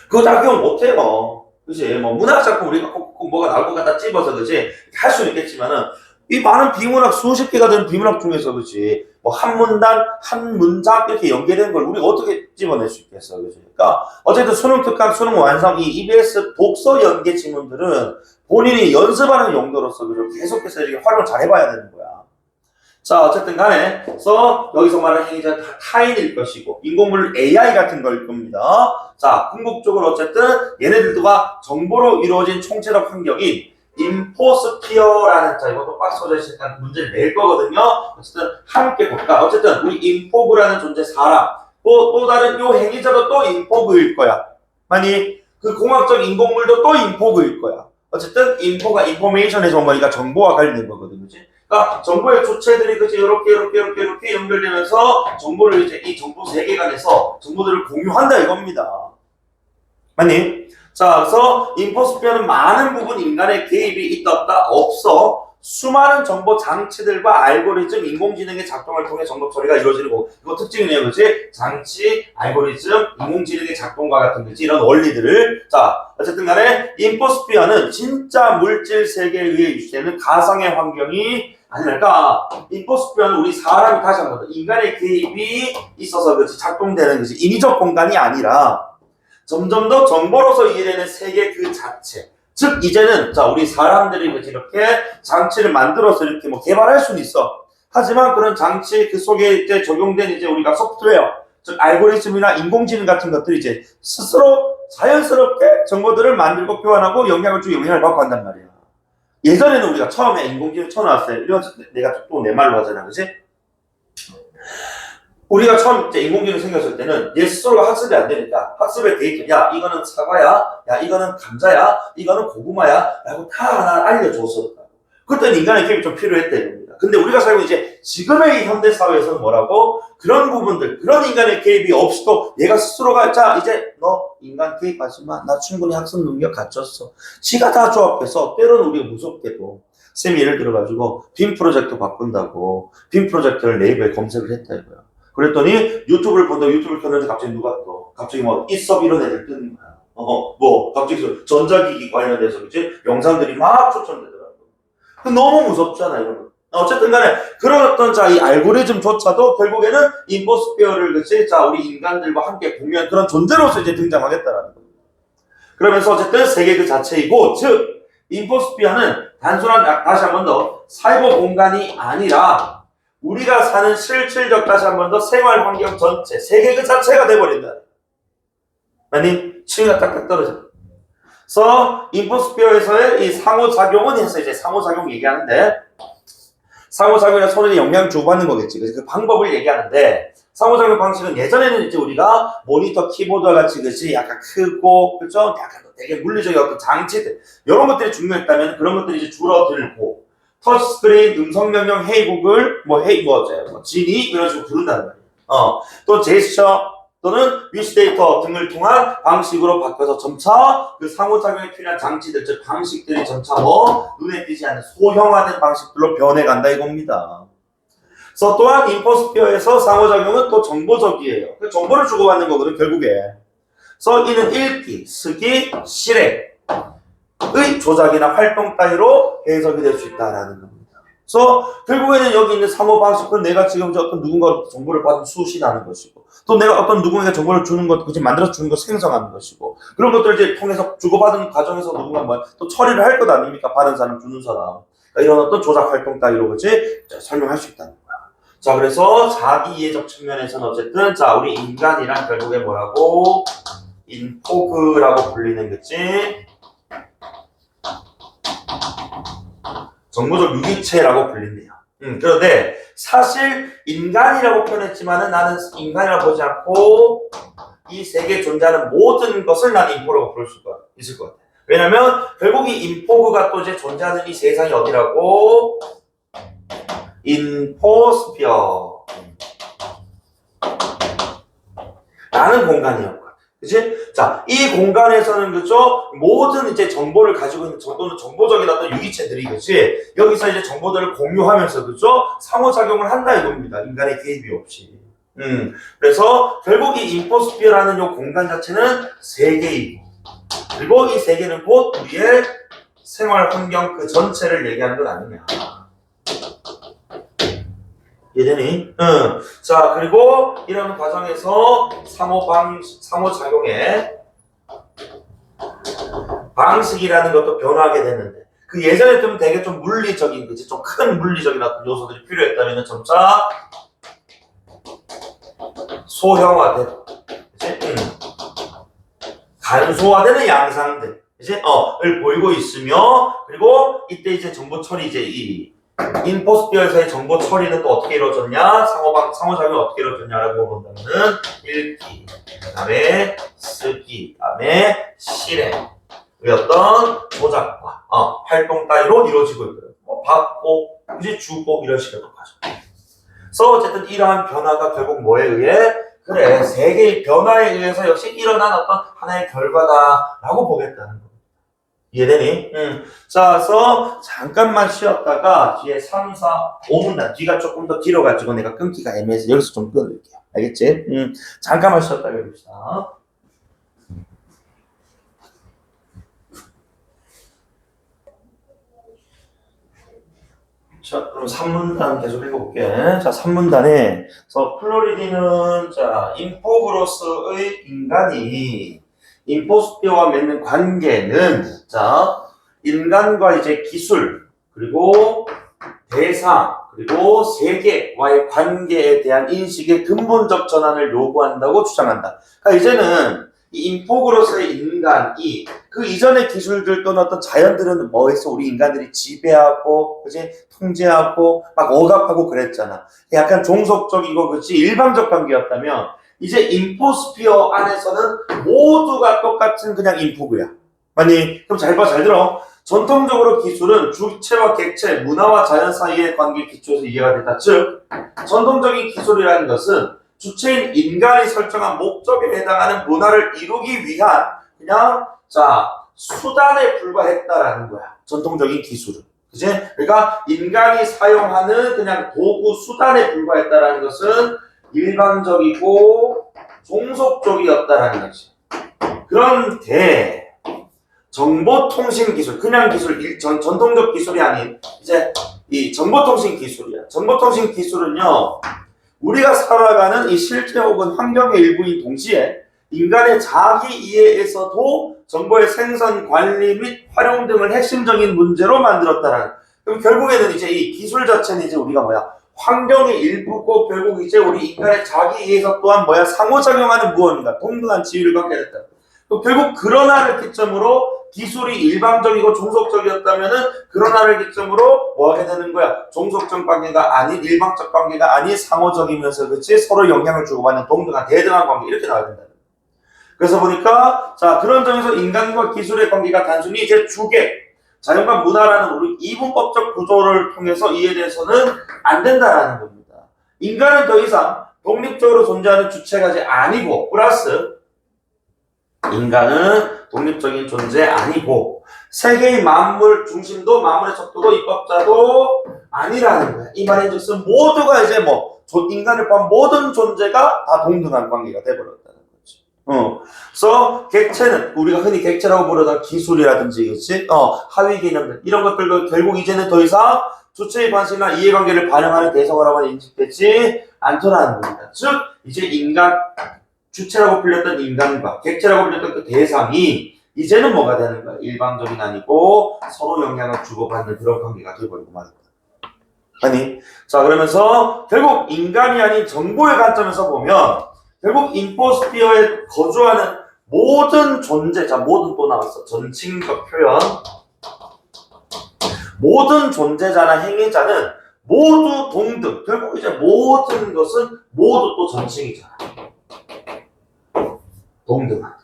S1: 그거 다 기억 못해요. 그치? 뭐 문학작품 우리가 꼭 뭐가 나올 것 같다 찝어서 그치? 할 수는 있겠지만은 이 많은 비문학 수십 개가 되는 비문학 중에서 그치? 뭐 한 문단, 한 문장 이렇게 연계된 걸 우리가 어떻게 집어낼 수 있겠어, 그치? 그러니까 어쨌든 수능 특강, 수능 완성 이 EBS 독서 연계 지문들은 본인이 연습하는 용도로서 계속해서 이렇게 활용을 잘 해봐야 되는 거야. 자, 어쨌든 간에, 그래서 여기서 말하는 행위자는 다 타인일 것이고, 인공물 AI 같은 거일 겁니다. 자, 궁극적으로 어쨌든 얘네들도가 정보로 이루어진 총체적 환경인 인포스피어라는 자, 이것도 박스워드 시작한 문제를 낼 거거든요. 어쨌든 함께 볼까? 어쨌든 우리 인포그라는 존재 사람, 또 다른 요 행위자도 또 인포그일 거야. 아니, 그 공학적 인공물도 또 인포그일 거야. 어쨌든 인포가 인포메이션에서 온 거니까 정보와 관련된 거거든, 그치? 그러니까 정보의 주체들이 그치 이렇게 연결되면서 정보를 이제 이 정보 세계관에서 정보들을 공유한다 이겁니다. 맞니? 자, 그래서 인포스피어는 많은 부분 인간의 개입이 있다 없다 없어 수많은 정보 장치들과 알고리즘, 인공지능의 작동을 통해 정보 처리가 이루어지는 거고 이거 특징이네요, 그치? 장치, 알고리즘, 인공지능의 작동과 같은 거지 이런 원리들을 자, 어쨌든 간에 인포스피어는 진짜 물질 세계에 의해 유지되는 가상의 환경이 아니랄까. 인포스피어는 우리 사람이 다시 한번 인간의 개입이 있어서 그렇지 작동되는 거지 인위적 공간이 아니라 점점 더 정보로서 이해되는 세계 그 자체. 즉 이제는 자 우리 사람들이 이렇게 장치를 만들어서 이렇게 뭐 개발할 수는 있어. 하지만 그런 장치 그 속에 이제 적용된 이제 우리가 소프트웨어, 즉 알고리즘이나 인공지능 같은 것들이 이제 스스로 자연스럽게 정보들을 만들고 교환하고 영향을 받고 한단 말이야. 예전에는 우리가 처음에 인공지능 처음 나왔을 때 내가 또 내 말로 하잖아, 그치? 우리가 처음 이제 인공지능이 생겼을 때는 얘 스스로가 학습이 안 되니까 학습의 데이터, 야 이거는 사과야, 야 이거는 감자야, 이거는 고구마야 라고 다 하나 알려줬었다. 그때는 인간의 개입이 좀 필요했다 이겁니다. 근데 우리가 살고 이제 지금의 이 현대 사회에서는 뭐라고? 그런 부분들, 그런 인간의 개입이 없이도 얘가 스스로가 자 이제 너 인간 개입하지 마. 나 충분히 학습 능력 갖췄어. 지가 다 조합해서 때로는 우리가 무섭게도 쌤이 예를 들어가지고 빔 프로젝트 바꾼다고 빔 프로젝트를 네이버에 검색을 했다 이거야. 그랬더니 유튜브를 본다고 유튜브를 켰는데 갑자기 누가 또 갑자기 뭐 이섭 이런 애들 뜨는 거야. 뭐 갑자기 전자기기 관련해서 그치 영상들이 막 추천되더라고. 너무 무섭잖아 이런 거. 어쨌든 간에 그런 어떤 자 이 알고리즘조차도 결국에는 인포스피어를 그치 자 우리 인간들과 함께 공유한 그런 존재로서 이제 등장하겠다라는 겁니다. 그러면서 어쨌든 세계 그 자체이고 즉 인포스피어는 단순한 다시 한 번 더 사이버 공간이 아니라 우리가 사는 실질적 다시 한 번 더 생활 환경 전체 세계 그 자체가 돼버린다. 아니 층위가 딱딱 떨어져. 그래서 인포스피어에서의 이 상호작용은 해서 이제 상호작용 얘기하는데 상호작용이나 서로의 영향 주고받는 거겠지. 그래서 그 방법을 얘기하는데 상호작용 방식은 예전에는 이제 우리가 모니터 키보드와 같이 그치 약간 크고 그죠? 약간 되게 물리적인 어떤 장치들 이런 것들이 중요했다면 그런 것들이 이제 줄어들고 터치스크린, 음성명령, 헤이 구글, 지니 이런 식으로 부른다는 거예요. 또 제스처 또는 위시데이터 등을 통한 방식으로 바뀌어서 점차 그 상호작용에 필요한 장치들, 즉 방식들이 점차 눈에 띄지 않는 소형화된 방식들로 변해간다 이겁니다. 그래서 또한 인포스피어에서 상호작용은 또 정보적이에요. 정보를 주고받는 거거든 결국에. 그래서 이는 읽기, 쓰기, 실행의 조작이나 활동 따위로 해석이 될 수 있다라는 겁니다. 그래서 결국에는 여기 있는 상호 방식은 내가 지금 어떤 누군가 정보를 받은 수신하는 것이고 또 내가 어떤 누군가에게 정보를 주는 것, 그치 만들어서 주는 것 생성하는 것이고 그런 것들을 이제 통해서 주고받은 과정에서 누군가 또 처리를 할 것 아닙니까? 받은 사람, 주는 사람. 그러니까 이런 어떤 조작 활동 따위로 그치 설명할 수 있다는 거야. 자 그래서 자기 이해적 측면에서는 어쨌든 자 우리 인간이란 결국에 뭐라고? 인포그라고 불리는 거지. 정보적 유기체라고 불린대요. 그런데 사실 인간이라고 표현했지만은 나는 인간이라고 보지 않고 이 세계에 존재하는 모든 것을 나는 인포라고 부를 수가 있을 것 같아. 왜냐면 결국 이 인포그가 또 이제 존재하는 이 세상이 어디라고? 인포스피어 라는 공간이에요. 그치? 자, 이 공간에서는 그죠? 모든 이제 정보를 가지고 있는 또는 정보적인 어떤 유기체들이 그치? 여기서 이제 정보들을 공유하면서 그죠? 상호작용을 한다 이겁니다. 인간의 개입이 없이. 그래서 결국 이 인포스피어라는 요 공간 자체는 세계이고 그리고 이 세계는 곧 우리의 생활 환경 그 전체를 얘기하는 건 아니냐. 이해되니? 자, 그리고 이런 과정에서 상호작용의 방식이라는 것도 변화하게 되는데, 그 예전에 좀 되게 좀 물리적인, 그치? 좀 큰 물리적인 어떤 요소들이 필요했다면 점차 소형화되고, 그치? 간소화되는 양상들, 그치? 을 보이고 있으며, 그리고 이때 이제 정보 처리, 이제 이 인포스피어에서의 정보 처리는 또 어떻게 이루어졌냐? 상호작용이 어떻게 이루어졌냐라고 본다면은 읽기, 그 다음에 쓰기, 그 다음에 실행, 어떤 조작과 활동 따위로 이루어지고 있고요. 받고, 이제 주고 이런 식으로 가죠. 그래서 어쨌든 이러한 변화가 결국 뭐에 의해? 그래, 세계의 변화에 의해서 역시 일어난 어떤 하나의 결과다라고 보겠다는 거. 이해되니? 자, 그래서 잠깐만 쉬었다가 뒤에 3, 4, 5문단 뒤가 조금 더 길어가지고 내가 끊기가 애매해서 여기서 좀 끊을게요. 알겠지? 잠깐만 쉬었다가 해봅시다. 자, 그럼 3문단 계속 읽어볼게. 자, 3문단에 플로리디는 자, 인포그로스의 인간이 인포스피어와 맺는 관계는 자 인간과 이제 기술 그리고 대상 그리고 세계와의 관계에 대한 인식의 근본적 전환을 요구한다고 주장한다. 그러니까 이제는 이 인포그로서의 인간이 그 이전의 기술들 또는 어떤 자연들은 뭐 해서 우리 인간들이 지배하고, 그지? 통제하고, 막 억압하고 그랬잖아. 약간 종속적이고, 그치? 일방적 관계였다면, 이제 인포스피어 안에서는 모두가 똑같은 그냥 인포그야. 아니, 그럼 잘 봐, 잘 들어. 전통적으로 기술은 주체와 객체, 문화와 자연 사이의 관계 기초에서 이해가 된다. 즉, 전통적인 기술이라는 것은 주체인 인간이 설정한 목적에 해당하는 문화를 이루기 위한 그냥 수단에 불과했다라는 거야. 전통적인 기술은. 그치? 그러니까 인간이 사용하는 그냥 도구, 수단에 불과했다라는 것은 일방적이고 종속적이었다라는 거지. 그런데 정보통신 기술, 그냥 기술, 전통적 기술이 아닌 이제 이 정보통신 기술이야. 정보통신 기술은요, 우리가 살아가는 이 실제 혹은 환경의 일부인 동시에 인간의 자기 이해에서도 정보의 생산, 관리 및 활용 등을 핵심적인 문제로 만들었다라는. 그럼 결국에는 이제 이 기술 자체는 이제 우리가 환경의 일부고 결국 이제 우리 인간의 자기 이해에서 또한 상호작용하는 무언가, 동등한 지위를 갖게 됐다. 결국 그러나를 기점으로 기술이 일방적이고 종속적이었다면은 그러나를 기점으로 뭐 하게 되는 거야? 종속적 관계가 아닌 일방적 관계가 아닌 상호적이면서 그치? 서로 영향을 주고받는 동등한 대등한 관계 이렇게 나와야 된다. 그래서 보니까 그런 점에서 인간과 기술의 관계가 단순히 이제 주계, 자연과 문화라는 우리 이분법적 구조를 통해서 이해돼서는 안 된다라는 겁니다. 인간은 더 이상 독립적으로 존재하는 주체가 아니고 플러스 인간은 독립적인 존재 아니고 세계의 만물 중심도 만물의 척도도 입법자도 아니라는 거야. 이 말인즉슨 모두가 이제 인간을 포함한 모든 존재가 다 동등한 관계가 돼버렸다는 거지. 그래서 객체는 우리가 흔히 객체라고 부르던 기술이라든지 그렇지? 하위 개념들 이런 것들도 결국 이제는 더 이상 주체의 관심이나 이해관계를 반영하는 대상으로만 인식되지 않더라는 겁니다. 즉 이제 인간 주체라고 불렸던 인간과 객체라고 불렸던 그 대상이 이제는 뭐가 되는 거야? 일방적인 아니고 서로 영향을 주고받는 그런 관계가 되어버리고 말았다. 아니, 그러면서 결국 인간이 아닌 정보의 관점에서 보면 결국 인포스피어에 거주하는 모든 존재, 모든 또 나왔어. 전칭적 표현. 모든 존재자나 행위자는 모두 동등. 결국 이제 모든 것은 모두 또 전칭이잖아. 동등하다.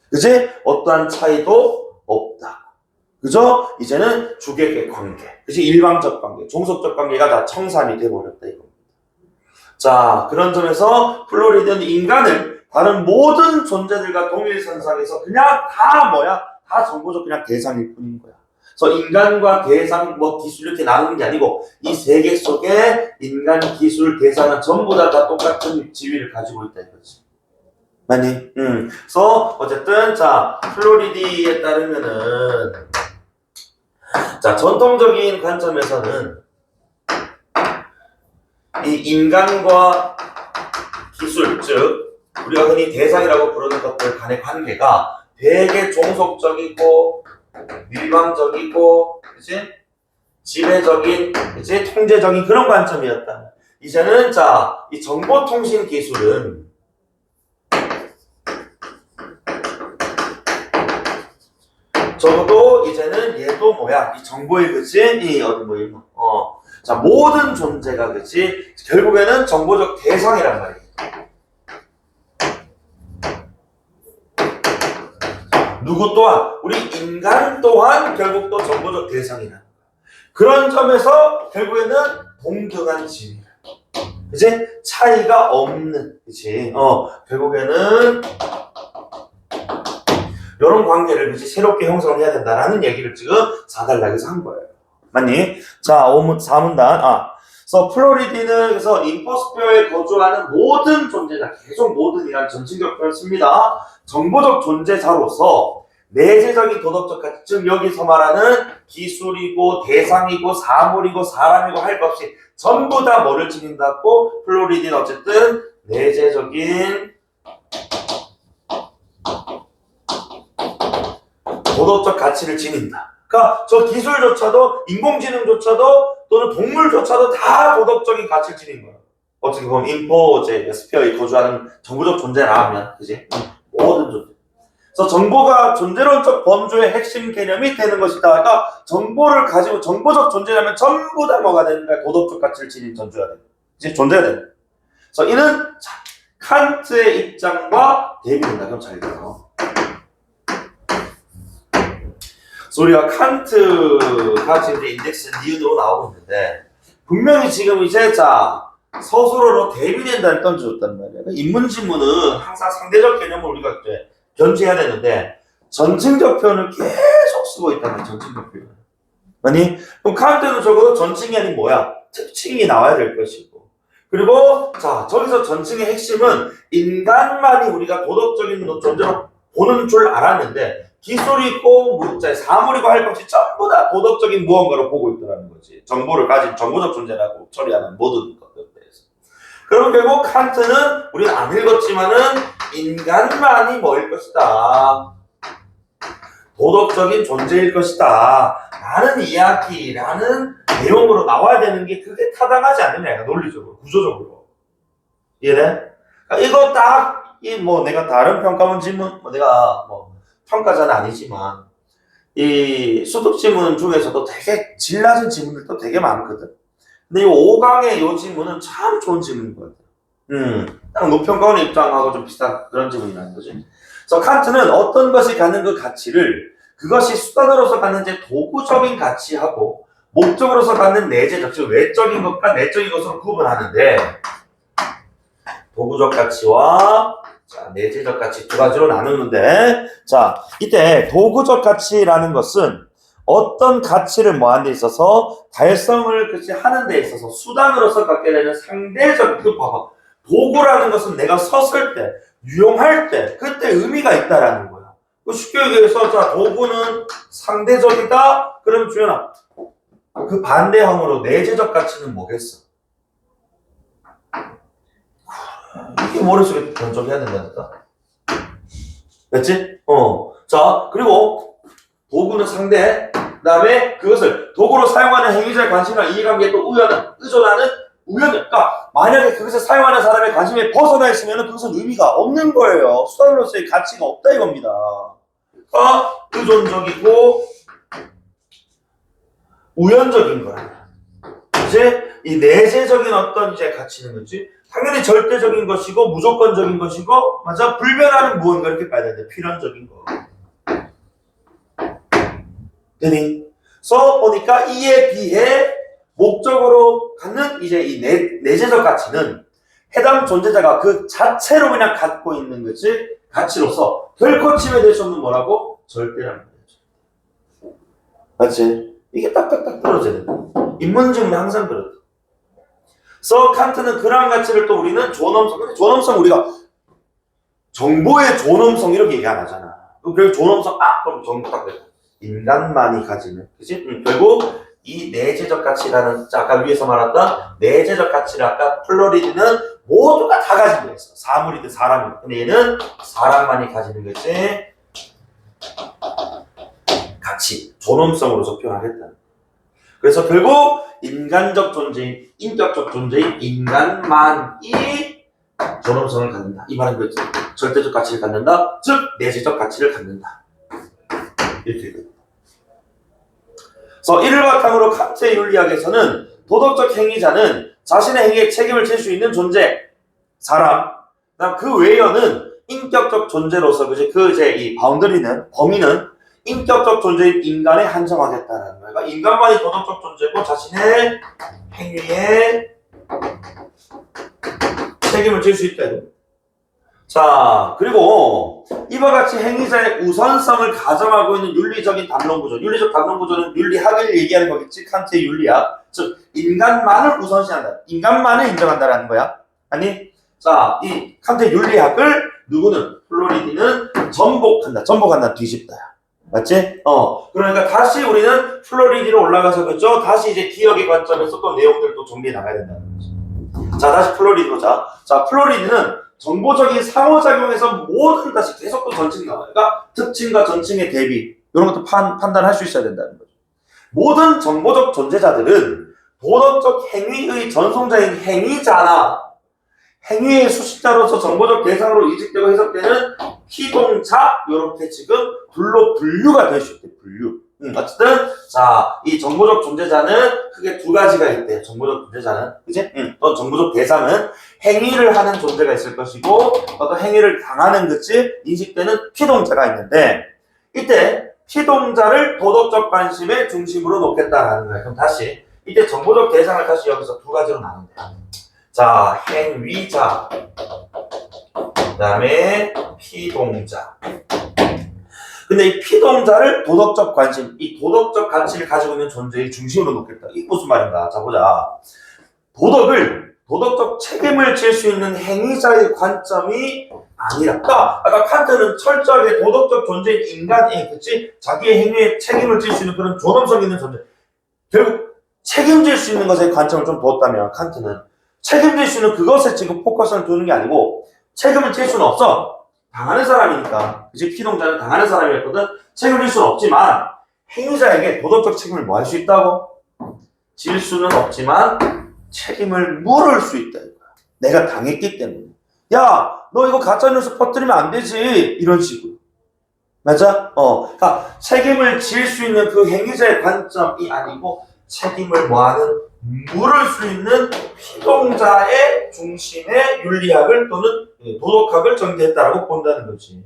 S1: 그지? 어떠한 차이도 없다. 그죠? 이제는 주객의 관계. 그지? 일방적 관계, 종속적 관계가 다 청산이 돼버렸다. 이겁니다. 그런 점에서 플로리드는 인간을 다른 모든 존재들과 동일선상에서 그냥 다 정보적 그냥 대상일 뿐인 거야. 그래서 인간과 대상, 기술 이렇게 나누는 게 아니고 이 세계 속에 인간, 기술, 대상은 전부 다 똑같은 지위를 가지고 있다 이거지. 맞니? 그래서 어쨌든 플로리디에 따르면은 전통적인 관점에서는 이 인간과 기술, 즉 우리가 흔히 대상이라고 부르는 것들 간의 관계가 되게 종속적이고 일방적이고 그치? 지배적인 그치? 통제적인 그런 관점이었다. 이제는 이 정보통신 기술은 적어도 이제는 얘도 이 정보의 그치? 모든 존재가 그치? 결국에는 정보적 대상이란 말이에요. 누구 또한, 우리 인간 또한 결국 또 정보적 대상이라. 그런 점에서 결국에는 동등한 지위. 그치? 차이가 없는, 그치? 결국에는 이런 관계를 그치? 새롭게 형성을 해야 된다라는 얘기를 지금 4단락에서 한 거예요. 맞니? 4문단. 그래서 플로리디는 그래서 인포스피어에 거주하는 모든 존재자, 계속 모든이라는 전칭적 표현을 씁니다. 정보적 존재자로서 내재적인 도덕적 가치, 즉 여기서 말하는 기술이고 대상이고 사물이고 사람이고 할 것 없이 전부 다 뭐를 지닌다고? 플로리디는 어쨌든 내재적인 도덕적 가치를 지닌다. 그러니까 저 기술조차도 인공지능조차도 또는 동물조차도 다 도덕적인 가치를 지닌 거야. 어떻게 보면 인포 스피어에 거주하는 정보적 존재라면, 그지? 모든 존재. 그래서 정보가 존재론적 범주의 핵심 개념이 되는 것이다. 그러니까 정보를 가지고 정보적 존재라면 전부 다 뭐가 되는 거야? 도덕적 가치를 지닌 존재가 되는 거야. 이제 존재가 되는 거야. 그래서 이는 칸트의 입장과 대비된다. 그럼 잘 들어. 그래서 우리가 칸트가 지금 인덱스 니은으로 나오고 있는데 분명히 지금 이제 서술어로 대비된다를 던져줬단 말이야. 인문지문은 항상 상대적 개념을 우리가 이제 견지해야 되는데 전칭적 표현을 계속 쓰고 있단 말이야. 전칭적 표현. 아니 그럼 칸트는 적어도 전칭이 아닌 뭐야? 특칭이 나와야 될 것이고 그리고 저기서 전칭의 핵심은 인간만이 우리가 도덕적인 존재로 보는 줄 알았는데 기술이고 사물이고 할 것이 전부 다 도덕적인 무언가로 보고 있더라는 거지. 정보를 가진 정보적 존재라고 처리하는 모든 것들에 대해서. 그럼 결국 칸트는 우리는 안 읽었지만은 인간만이 뭐일 것이다. 도덕적인 존재일 것이다. 라는 이야기라는 내용으로 나와야 되는 게 그게 타당하지 않느냐. 논리적으로, 구조적으로. 이해돼? 그러니까 이거 딱 내가 다른 평가원 지문 내가 평가자는 아니지만 이 수득 지문 중에서도 되게 질 낮은 지문들도 되게 많거든. 근데 이 5강의 이 지문은 참 좋은 지문인 것 같아. 딱 노평가원의 입장하고 좀 비슷한 그런 지문이 나는 거지. 그래서 칸트는 어떤 것이 갖는 그 가치를 그것이 수단으로서 갖는 이제 도구적인 가치하고 목적으로서 갖는 내재적, 즉 외적인 것과 내적인 것으로 구분하는데 도구적 가치와 내재적 가치 두 가지로 나누는데 이때 도구적 가치라는 것은 어떤 가치를 하는 데 있어서 달성을 하는 데 있어서 수단으로서 갖게 되는 상대적 봐봐. 도구라는 것은 내가 섰을 때, 유용할 때, 그때 의미가 있다라는 거야. 쉽게 얘기해서 도구는 상대적이다. 그럼 주연아, 그 반대항으로 내재적 가치는 뭐겠어? 이게 머릿속에 번쩍해야 된다니까. 됐지? 그리고 도구는 상대, 그 다음에 그것을 도구로 사용하는 행위자의 관심과 이해관계에 또 의존하는 그러니까 만약에 그것을 사용하는 사람의 관심에 벗어나 있으면 그것은 의미가 없는 거예요. 수단으로서의 가치가 없다 이겁니다. 의존적이고 우연적인 거야. 이제 이 내재적인 어떤 가치는 거지. 당연히 절대적인 것이고 무조건적인 것이고 불변하는 무언가 이렇게 봐야 되는데 필연적인 거. 되니? 그래서 보니까 이에 비해 목적으로 갖는 이 내재적 가치는 해당 존재자가 그 자체로 그냥 갖고 있는 것이 가치로서 결코 침해될 수 없는 뭐라고? 절대라는 거죠. 맞지? 이게 딱딱딱 떨어져야 된다. 인문지문이 항상 그렇다. 그래서 칸트는 그러한 가치를 또 우리는 존엄성 우리가 정보의 존엄성 이렇게 얘기 안 하잖아. 그리고 존엄성 그럼 정보 딱 그래. 인간만이 가지는 그치? 결국 이 내재적 가치라는 아까 위에서 말했던 내재적 가치를 아까 플로리드는 모두가 다 가지고 있어. 사물이든 사람이든. 근데 얘는 사람만이 가지는 것이 가치, 존엄성으로서 표현하겠다. 그래서 결국 인간적 존재인, 인격적 존재인 인간만이 존엄성을 갖는다. 이 말은 그렇죠. 절대적 가치를 갖는다. 즉 내재적 가치를 갖는다. 이렇게 됩니다. 그래서 이를 바탕으로 칸트의 윤리학에서는 도덕적 행위자는 자신의 행위에 책임을 질 수 있는 존재, 사람, 그다음 그 외여는 인격적 존재로서 이 바운더리는 범위는 인격적 존재인 인간에 한정하겠다라는 거예요. 그러니까 인간만이 도덕적 존재고 자신의 행위에 책임을 질 수 있다. 그리고 이와 같이 행위자의 우선성을 가정하고 있는 윤리적인 담론구조. 윤리적 담론구조는 윤리학을 얘기하는 거겠지. 칸트의 윤리학. 즉 인간만을 우선시한다. 인간만을 인정한다라는 거야. 아니, 이 칸트의 윤리학을 누구는? 플로리디는 전복한다. 뒤집다. 맞지? 그러니까 다시 우리는 플로리디로 올라가서 그죠? 다시 이제 기억의 관점에서 또 내용들도 정리해 나가야 된다는 거지. 다시 플로리디로 플로리디는 정보적인 상호작용에서 모든 다시 계속 또 전칭이 나와요. 그러니까 특징과 전칭의 대비 이런 것도 판단할 수 있어야 된다는 거죠. 모든 정보적 존재자들은 도덕적 행위의 전송자인 행위자나 행위의 수식자로서 정보적 대상으로 이직되고 해석되는 피동자 이렇게 지금 둘로 분류가 될 수 있대. 분류. 어쨌든 자, 이 정보적 존재자는 크게 두 가지가 있대. 정보적 존재자는 그지? 또 정보적 대상은 행위를 하는 존재가 있을 것이고 어떤 행위를 당하는 것이 인식되는 피동자가 있는데 이때 피동자를 도덕적 관심의 중심으로 놓겠다라는 거야. 그럼 다시 이때 정보적 대상을 다시 여기서 두 가지로 나눈대. 자, 행위자 그 다음에 피동자. 근데 이 피동자를 도덕적 관심, 이 도덕적 가치를 가지고 있는 존재의 중심으로 놓겠다. 이게 무슨 말인가? 자, 보자. 도덕적 책임을 질 수 있는 행위자의 관점이 아니라, 아까 칸트는 철저하게 도덕적 존재인 인간이, 그치? 자기의 행위에 책임을 질 수 있는 그런 존엄성 있는 존재. 결국 책임질 수 있는 것에 관점을 좀 두었다면, 칸트는 책임질 수 있는 그것에 지금 포커스를 두는 게 아니고, 책임을 질 수는 없어. 당하는 사람이니까. 그치? 피동자는 당하는 사람이었거든. 책임질 수는 없지만, 행위자에게 도덕적 책임을 뭐 할 수 있다고? 질 수는 없지만, 책임을 물을 수 있다. 이거야. 내가 당했기 때문에. 야, 너 이거 가짜뉴스 퍼뜨리면 안 되지. 이런 식으로. 맞아? 그러니까 책임을 질 수 있는 그 행위자의 관점이 아니고, 책임을 뭐하는? 물을 수 있는 피동자의 중심의 윤리학을 또는 도덕학을 전개했다라고 본다는 거지.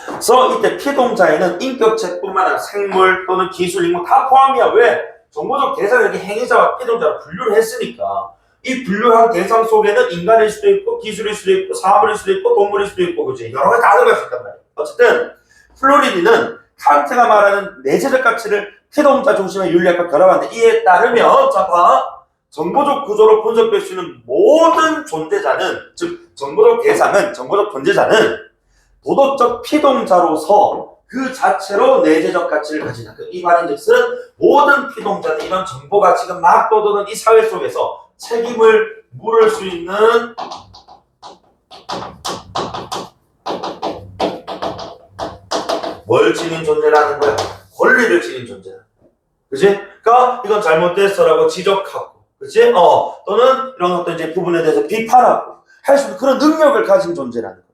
S1: 그래서 이때 피동자에는 인격체뿐만 아니라 생물 또는 기술, 인물 다 포함이야. 왜? 정보적 대상을 이렇게 행위자와 피동자로 분류를 했으니까 이 분류한 대상 속에는 인간일 수도 있고 기술일 수도 있고 사물일 수도 있고 동물일 수도 있고 그치? 여러 가지 다 들어갈 수 있단 말이야. 어쨌든 플로리디는 칸트가 말하는 내재적 가치를 피동자 중심의 윤리학과 결합하는데 이에 따르면 자 봐. 정보적 구조로 분석될 수 있는 모든 존재자는 즉 정보적 대상은 정보적 존재자는 도덕적 피동자로서 그 자체로 내재적 가치를 가진다. 이 말인즉슨 모든 피동자는 이런 정보가 지금 막 떠도는 이 사회 속에서 책임을 물을 수 있는 뭘 지닌 존재라는 거야? 권리를 지닌 존재다. 그치? 그러니까 이건 잘못됐어라고 지적하고, 그치? 또는 이런 어떤 이제 부분에 대해서 비판하고 할 수 있는 그런 능력을 가진 존재라는 거야.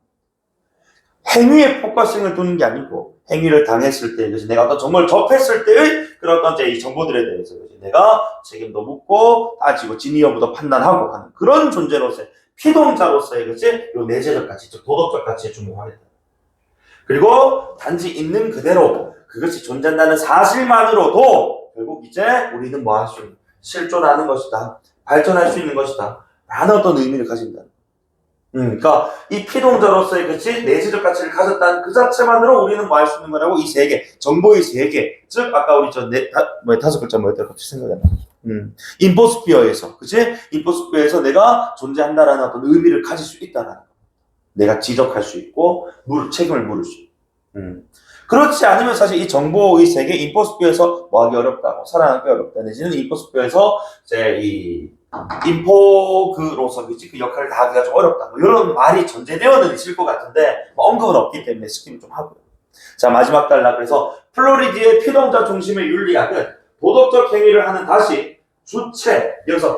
S1: 행위에 포커싱을 두는 게 아니고 행위를 당했을 때, 그치? 내가 어떤 정보를 접했을 때의 그런 어떤 이제 이 정보들에 대해서 그치? 내가 책임도 묻고 따지고 진위 여부도 판단하고 하는 그런 존재로서의 피동자로서의 그치? 요 내재적 가치, 즉 도덕적 가치에 주목하겠다. 그리고 단지 있는 그대로 그것이 존재한다는 사실만으로도 결국 이제 우리는 뭐 할 수 있는 실존하는 것이다. 발전할 수 있는 것이다. 라는 어떤 의미를 가진다. 그러니까 이 피동자로서의 그치 내재적 가치를 가졌다는 그 자체만으로 우리는 뭐 할 수 있는 거라고 이 세 개, 정보의 세 개. 즉 아까 우리 다섯 글자 뭐였더라 갑자기 생각이 안 나. 인포스피어에서 그치? 인포스피어에서 내가 존재한다라는 어떤 의미를 가질 수 있다라는 거. 내가 지적할 수 있고 책임을 물을 수 있고. 그렇지 않으면 사실 이 정보의 세계 인포스피어에서 뭐 하기 어렵다고 살아남기 어렵다. 내지는 인포스피어에서 이제 이 인포그로서 그치 그 역할을 다 하기가 좀 어렵다. 뭐 이런 말이 전제되어는 있을 것 같은데 뭐 언급은 없기 때문에 스킵을 좀 하고요. 자 마지막 단락 그래서 플로리디의 피동자 중심의 윤리학은 도덕적 행위를 하는 다시 주체 여기서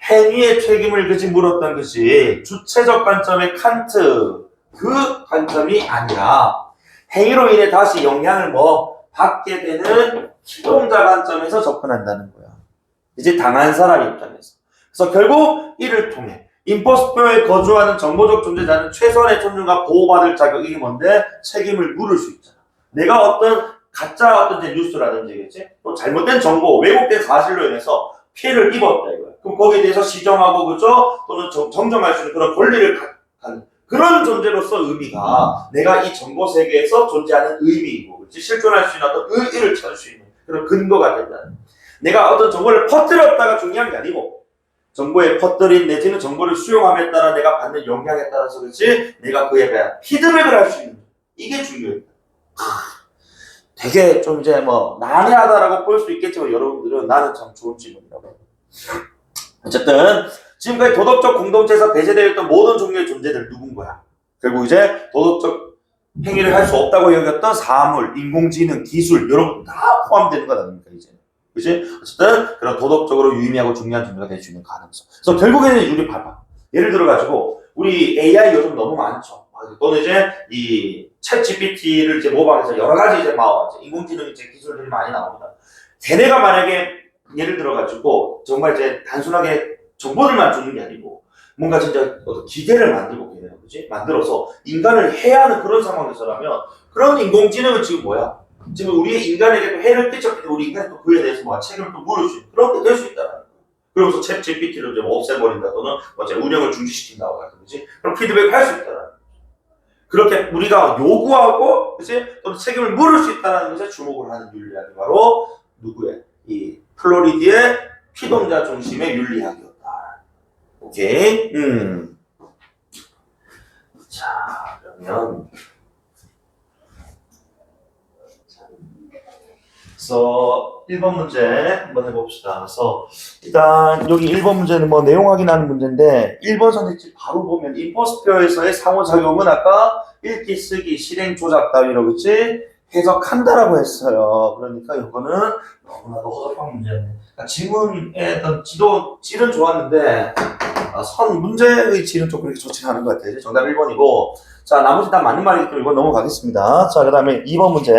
S1: 행위의 책임을 그치 물었던 것이 주체적 관점의 칸트 그 관점이 아니라 행위로 인해 다시 영향을 뭐 받게 되는 피동자 관점에서 접근한다는 거야. 이제 당한 사람 입장에서. 그래서 결국 이를 통해 인포스피어에 거주하는 정보적 존재자는 최소한의 존중과 보호받을 자격이 뭔데 책임을 물을 수 있잖아. 내가 어떤 가짜 어떤 뉴스라든지 그치? 또 잘못된 정보, 왜곡된 사실로 인해서 피해를 입었다 이거야. 그럼 거기에 대해서 시정하고 그죠? 또는 정정할 수 있는 그런 권리를 갖는 그런 존재로서 의미가 내가 이 정보 세계에서 존재하는 의미이고 그치? 실존할 수 있는 어떤 의의를 찾을 수 있는 그런 근거가 된다는. 내가 어떤 정보를 퍼뜨렸다가 중요한 게 아니고 정보에 퍼뜨린 내지는 정보를 수용함에 따라 내가 받는 영향에 따라서 그렇지 내가 그에 대한 피드백을 할 수 있는 이게 중요해요. 되게 좀 이제 뭐 난해하다라고 볼 수 있겠지만 여러분들은 나는 참 좋은 질문이라고. 어쨌든 지금까지 도덕적 공동체에서 배제되어 있던 모든 종류의 존재들 누군 거야? 결국 이제 도덕적 행위를 할 수 없다고 여겼던 사물, 인공지능, 기술 이런 것도 다 포함되는 거다 그러니까 이제. 그치? 어쨌든 그런 도덕적으로 유의미하고 중요한 존재가 될 수 있는 가능성. 그래서 결국에는 우리 봐봐. 예를 들어 가지고 우리 AI 요즘 너무 많죠. 또는 이제 이 챗 GPT를 이제 모방해서 여러 가지 이제 막 인공지능 이제 기술들이 많이 나옵니다. 걔네가 만약에 예를 들어가지고 정말 이제 단순하게 정보들만 주는 게 아니고 뭔가 진짜 어떤 기계를 만들고 걔네가 그지 만들어서 인간을 해하는 그런 상황에서라면 그런 인공지능은 지금 뭐야? 지금 우리 인간에게도 해를 끼쳤기 때문에 우리 인간이 또 그에 대해서 뭐 책임을 또 물을 수 있는 그런 게 될 수 있다. 그러면서 챗 GPT를 좀 없애버린다 또는 뭐 운영을 중지시킨다고 같은 거지. 그럼 피드백을 할 수 있다. 그렇게 우리가 요구하고 그치? 또는 책임을 물을 수 있다는 것에 주목을 하는 윤리학이 바로 누구의? 이 플로리디의 피동자 중심의 윤리학이었다. 오케이? 자, 그러면 그래서 1번 문제 한번 해봅시다. 그래서 일단 여기 1번 문제는 뭐 내용 확인하는 문제인데 1번 선택지 바로 보면 인포스피어에서의 상호작용은 아까 읽기, 쓰기, 실행, 조작 따위로 그치? 해석한다라고 했어요. 그러니까 이거는 너무나도 허접한 문제였네. 그러니까 지문의 어떤 질은 좋았는데 선 문제의 질은 좀 그렇게 좋지 않은 것 같아요. 정답 1번이고 자 나머지 다 맞는 말이기 때문에 이거 넘어가겠습니다. 자 그 다음에 2번 문제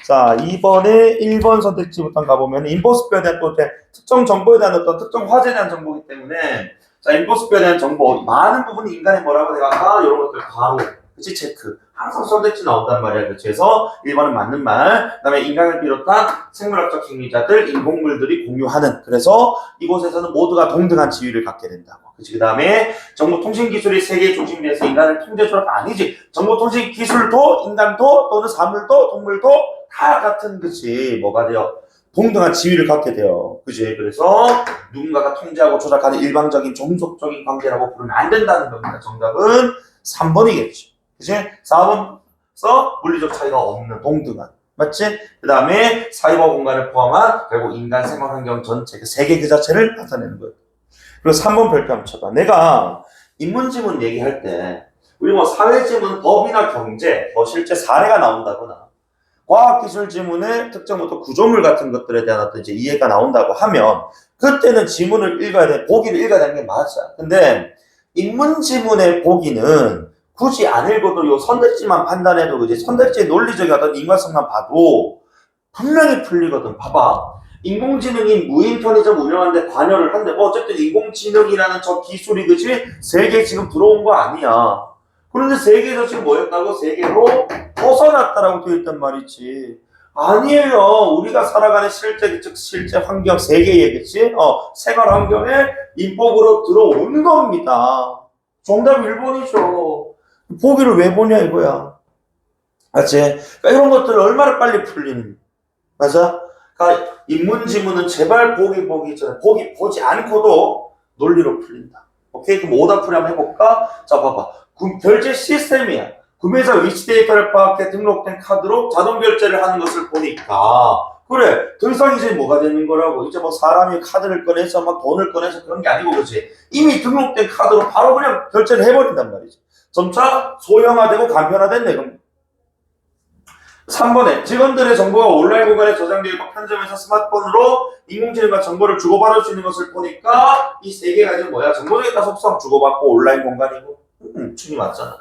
S1: 자 2번에 1번 선택지부터 가보면 인포스피어에 대한 또 특정 정보에 대한 어떤 특정 화제에 대한 정보이기 때문에 자 인포스피어에 대한 정보 많은 부분이 인간의 뭐라고 내가 이런 것들 바로 그치 체크 항상 선택지 나온단 말이야. 그래서 1번은 맞는 말 그 다음에 인간을 비롯한 생물학적 행위자들 인공물들이 공유하는 그래서 이곳에서는 모두가 동등한 지위를 갖게 된다고 그 다음에 정보통신기술이 세계의 중심에서 인간을 통제조록 아니지 정보통신기술도 인간도 또는 사물도 동물도 다 같은 그치 뭐가 돼요 동등한 지위를 갖게 돼요 그치 그래서 누군가가 통제하고 조작하는 일방적인 종속적인 관계라고 부르면 안 된다는 겁니다. 정답은 3번이겠지 그치? 4번서 물리적 차이가 없는 동등한 맞지? 그 다음에 사이버 공간을 포함한 결국 인간 생활 환경 전체 그 세계 그 자체를 나타내는 거예요. 그리고 3번 별표 한번 쳐봐. 내가 인문지문 얘기할 때 우리 뭐 사회지문 법이나 경제 뭐 실제 사례가 나온다거나 과학기술 지문의 특정 어떤 구조물 같은 것들에 대한 어떤 이제 이해가 나온다고 하면 그때는 지문을 읽어야 돼 보기를 읽어야 되는 게 맞아. 근데 인문지문의 보기는 굳이 안 읽어도 요 선택지만 판단해도 이제 선택지의 논리적인 어떤 인과성만 봐도 분명히 풀리거든. 봐봐. 인공지능이 무인 편의점 운영하는데 관여를 한대. 어쨌든 인공지능이라는 저 기술이 그치? 세계에 지금 들어온 거 아니야. 그런데 세계에서 지금 뭐였다고? 세계로 벗어났다라고 되어 있단 말이지. 아니에요. 우리가 살아가는 실제, 즉 실제 환경, 세계에 그치? 생활 환경에 인법으로 들어온 겁니다. 정답 1번이죠. 보기를 왜 보냐 이거야. 맞지? 그러니까 이런 것들을 얼마나 빨리 풀리는 맞아? 그러니까 인문지문은 제발 보기 전에 보지 않고도 논리로 풀린다. 오케이? 그럼 오답풀이 한번 해볼까? 자 봐봐. 결제 시스템이야. 구매자 위치 데이터를 파악해 등록된 카드로 자동 결제를 하는 것을 보니까 그래 더 이상 이제 뭐가 되는 거라고 이제 뭐 사람이 카드를 꺼내서 막 돈을 꺼내서 그런 게 아니고 그렇지 이미 등록된 카드로 바로 그냥 결제를 해버린단 말이지. 점차 소형화되고 간편화됐네. 그럼 3번에 직원들의 정보가 온라인 공간에 저장되어 있고 편점에서 스마트폰으로 인공지능과 정보를 주고받을 수 있는 것을 보니까 이 세 개가 지금 뭐야? 정보적인 속성 주고받고 온라인 공간이고 충이 맞잖아.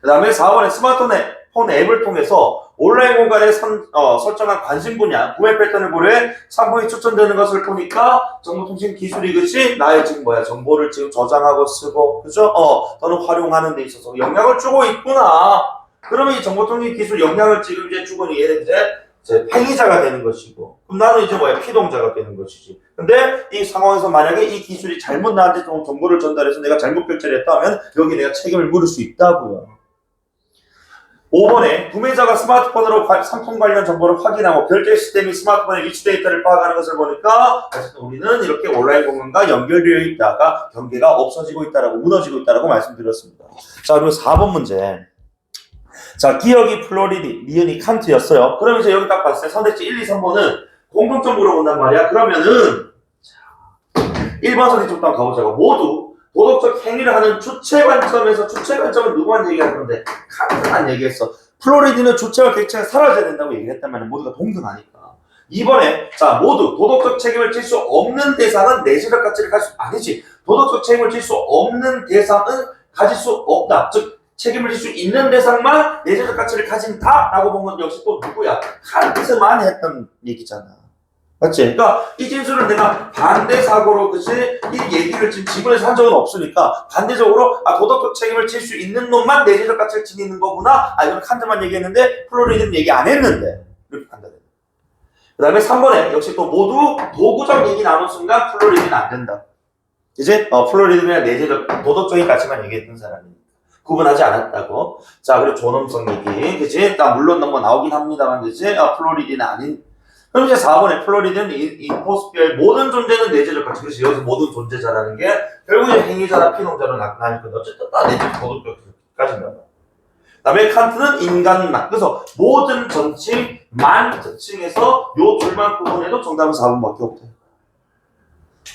S1: 그 다음에 4번에 스마트폰 앱을 통해서 온라인 공간에 설정한 관심 분야, 구매 패턴을 고려해 상품이 추천되는 것을 보니까 정보통신 기술이 그치? 나의 지금 뭐야? 정보를 지금 저장하고 쓰고, 그죠? 또는 활용하는 데 있어서 영향을 주고 있구나. 그러면 이 정보통신 기술 영향을 지금 이제 주고는 얘는 이제 행위자가 되는 것이고, 그럼 나는 이제 뭐야? 피동자가 되는 것이지. 근데 이 상황에서 만약에 이 기술이 잘못 나한테 정보를 전달해서 내가 잘못 결제를 했다 하면 여기 내가 책임을 물을 수 있다고요. 5번에 구매자가 스마트폰으로 상품 관련 정보를 확인하고 결제 시스템이 스마트폰의 위치 데이터를 파악하는 것을 보니까 우리는 이렇게 온라인 공간과 연결되어 있다가 경계가 없어지고 있다라고 무너지고 있다라고 말씀드렸습니다. 자 그리고 4번 문제. 자 기억이 플로리디, 니은이 칸트였어요. 그럼 이제 여기 딱 봤을 때 선택지 1, 2, 3번은 공통점 물어본단 말이야. 그러면은 1번 선택지부터 한번 가보자고. 모두 도덕적 행위를 하는 주체 관점에서 주체 관점은 누구만 얘기하는 건데 칸트만 얘기했어. 플로리디는 주체와 객체가 사라져야 된다고 얘기했단 말이야. 모두가 동등하니까. 2번에 자 모두 도덕적 책임을 질 수 없는 대상은 내재적 가치를 가질 수 아니지. 도덕적 책임을 질 수 없는 대상은 가질 수 없다. 즉 책임을 질 수 있는 대상만 내재적 가치를 가진다라고 본 건 역시 또 누구야? 칸트만 했던 얘기잖아. 맞지? 그러니까 이 진술은 내가 반대 사고로 그치? 이 얘기를 지금 지문에서 한 적은 없으니까 반대적으로 도덕적 책임을 질 수 있는 놈만 내재적 가치를 지니는 거구나. 이건 칸트만 얘기했는데 플로리드는 얘기 안 했는데 이렇게 판단해. 그 다음에 3번에 역시 또 모두 도구적 얘기 나눈 순간 플로리드는 안 된다. 이제 플로리드는 내재적 도덕적인 가치만 얘기했던 사람이니까 구분하지 않았다고. 자, 그리고 존엄성 얘기, 그치? 물론 뭐 나오긴 합니다만, 그치? 플로리드는 아닌. 그럼 이제 4번에 플로리드는 인포스피어의 모든 존재는 내재적 가치. 그렇지? 여기서 모든 존재자라는 게 결국 이제 행위자나 피농자로 나뉘거든. 어쨌든 다 내재적 도덕적 가진다. 그 다음에 칸트는 인간만. 그래서 모든 전칭만 특징에서 요 둘만 구분해도 정답은 4번밖에 없대.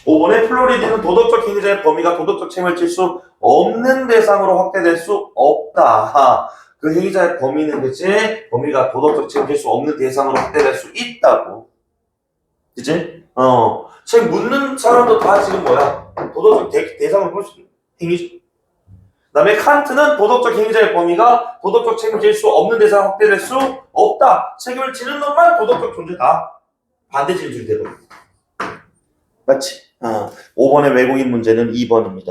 S1: 5번에 플로리드는 도덕적 행위자의 범위가 도덕적 책임을 질 수 없는 대상으로 확대될 수 없다. 그 행위자의 범위는 그치? 범위가 도덕적 책임을 질 수 없는 대상으로 확대될 수 있다고. 그치? 책 묻는 사람도 다 지금 뭐야? 도덕적 대상으로 볼 수 있는 행위자. 그 다음에 칸트는 도덕적 행위자의 범위가 도덕적 책임을 질 수 없는 대상으로 확대될 수 없다. 책임을 지는 놈만 도덕적 존재다. 반대 진술이 되거든. 맞지? 5번의 외국인 문제는 2번입니다.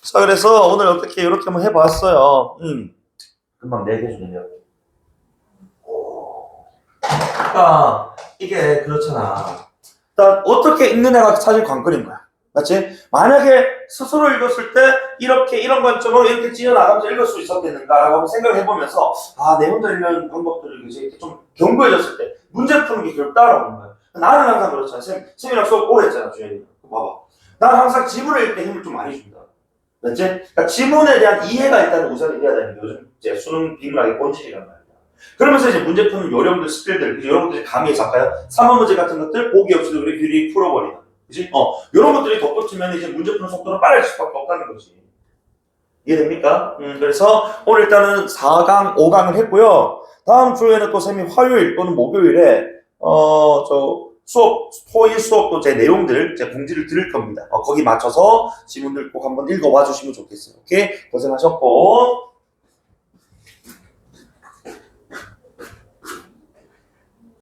S1: 자, 그래서 오늘 어떻게 이렇게 한번 해봤어요. 금방 4개 주네요. 그러니까 이게 그렇잖아. 일단 어떻게 읽느냐가 사실 관건인 거야. 맞지? 만약에 스스로 읽었을 때 이렇게 이런 관점으로 이렇게 찢어나가면서 읽을 수 있었겠는가라고 한번 생각을 해보면서 내 혼자 읽는 방법들을 이제 좀 견고해졌을 때 문제 푸는 게 결국 따라오는 거야. 나는 항상 그렇잖아. 쌤이랑 수업 오래 했잖아, 주연이. 봐봐. 나는 항상 지문을 읽을 때 힘을 좀 많이 준다. 맞지? 그러니까 지문에 대한 이해가 일단 우선이 돼야 되는 게 요즘 이제 수능 비문학의 본질이란 말이야. 그러면서 이제 문제 푸는 요령들, 스킬들, 여러분들이 감이 잡아요. 3번 문제 같은 것들 보기 없이도 우리 규리 풀어버리는. 그지? 이런 것들이 덧붙이면 이제 문제 푸는 속도는 빨라질 수밖에 없다는 거지. 이해됩니까? 그래서 오늘 일단은 4강, 5강을 했고요. 다음 주에는 또 쌤이 화요일 또는 목요일에 토일 수업도 제 내용들, 제 공지를 드릴 겁니다. 거기 맞춰서 지문들 꼭 한번 읽어봐 주시면 좋겠어요. 오케이? 고생하셨고.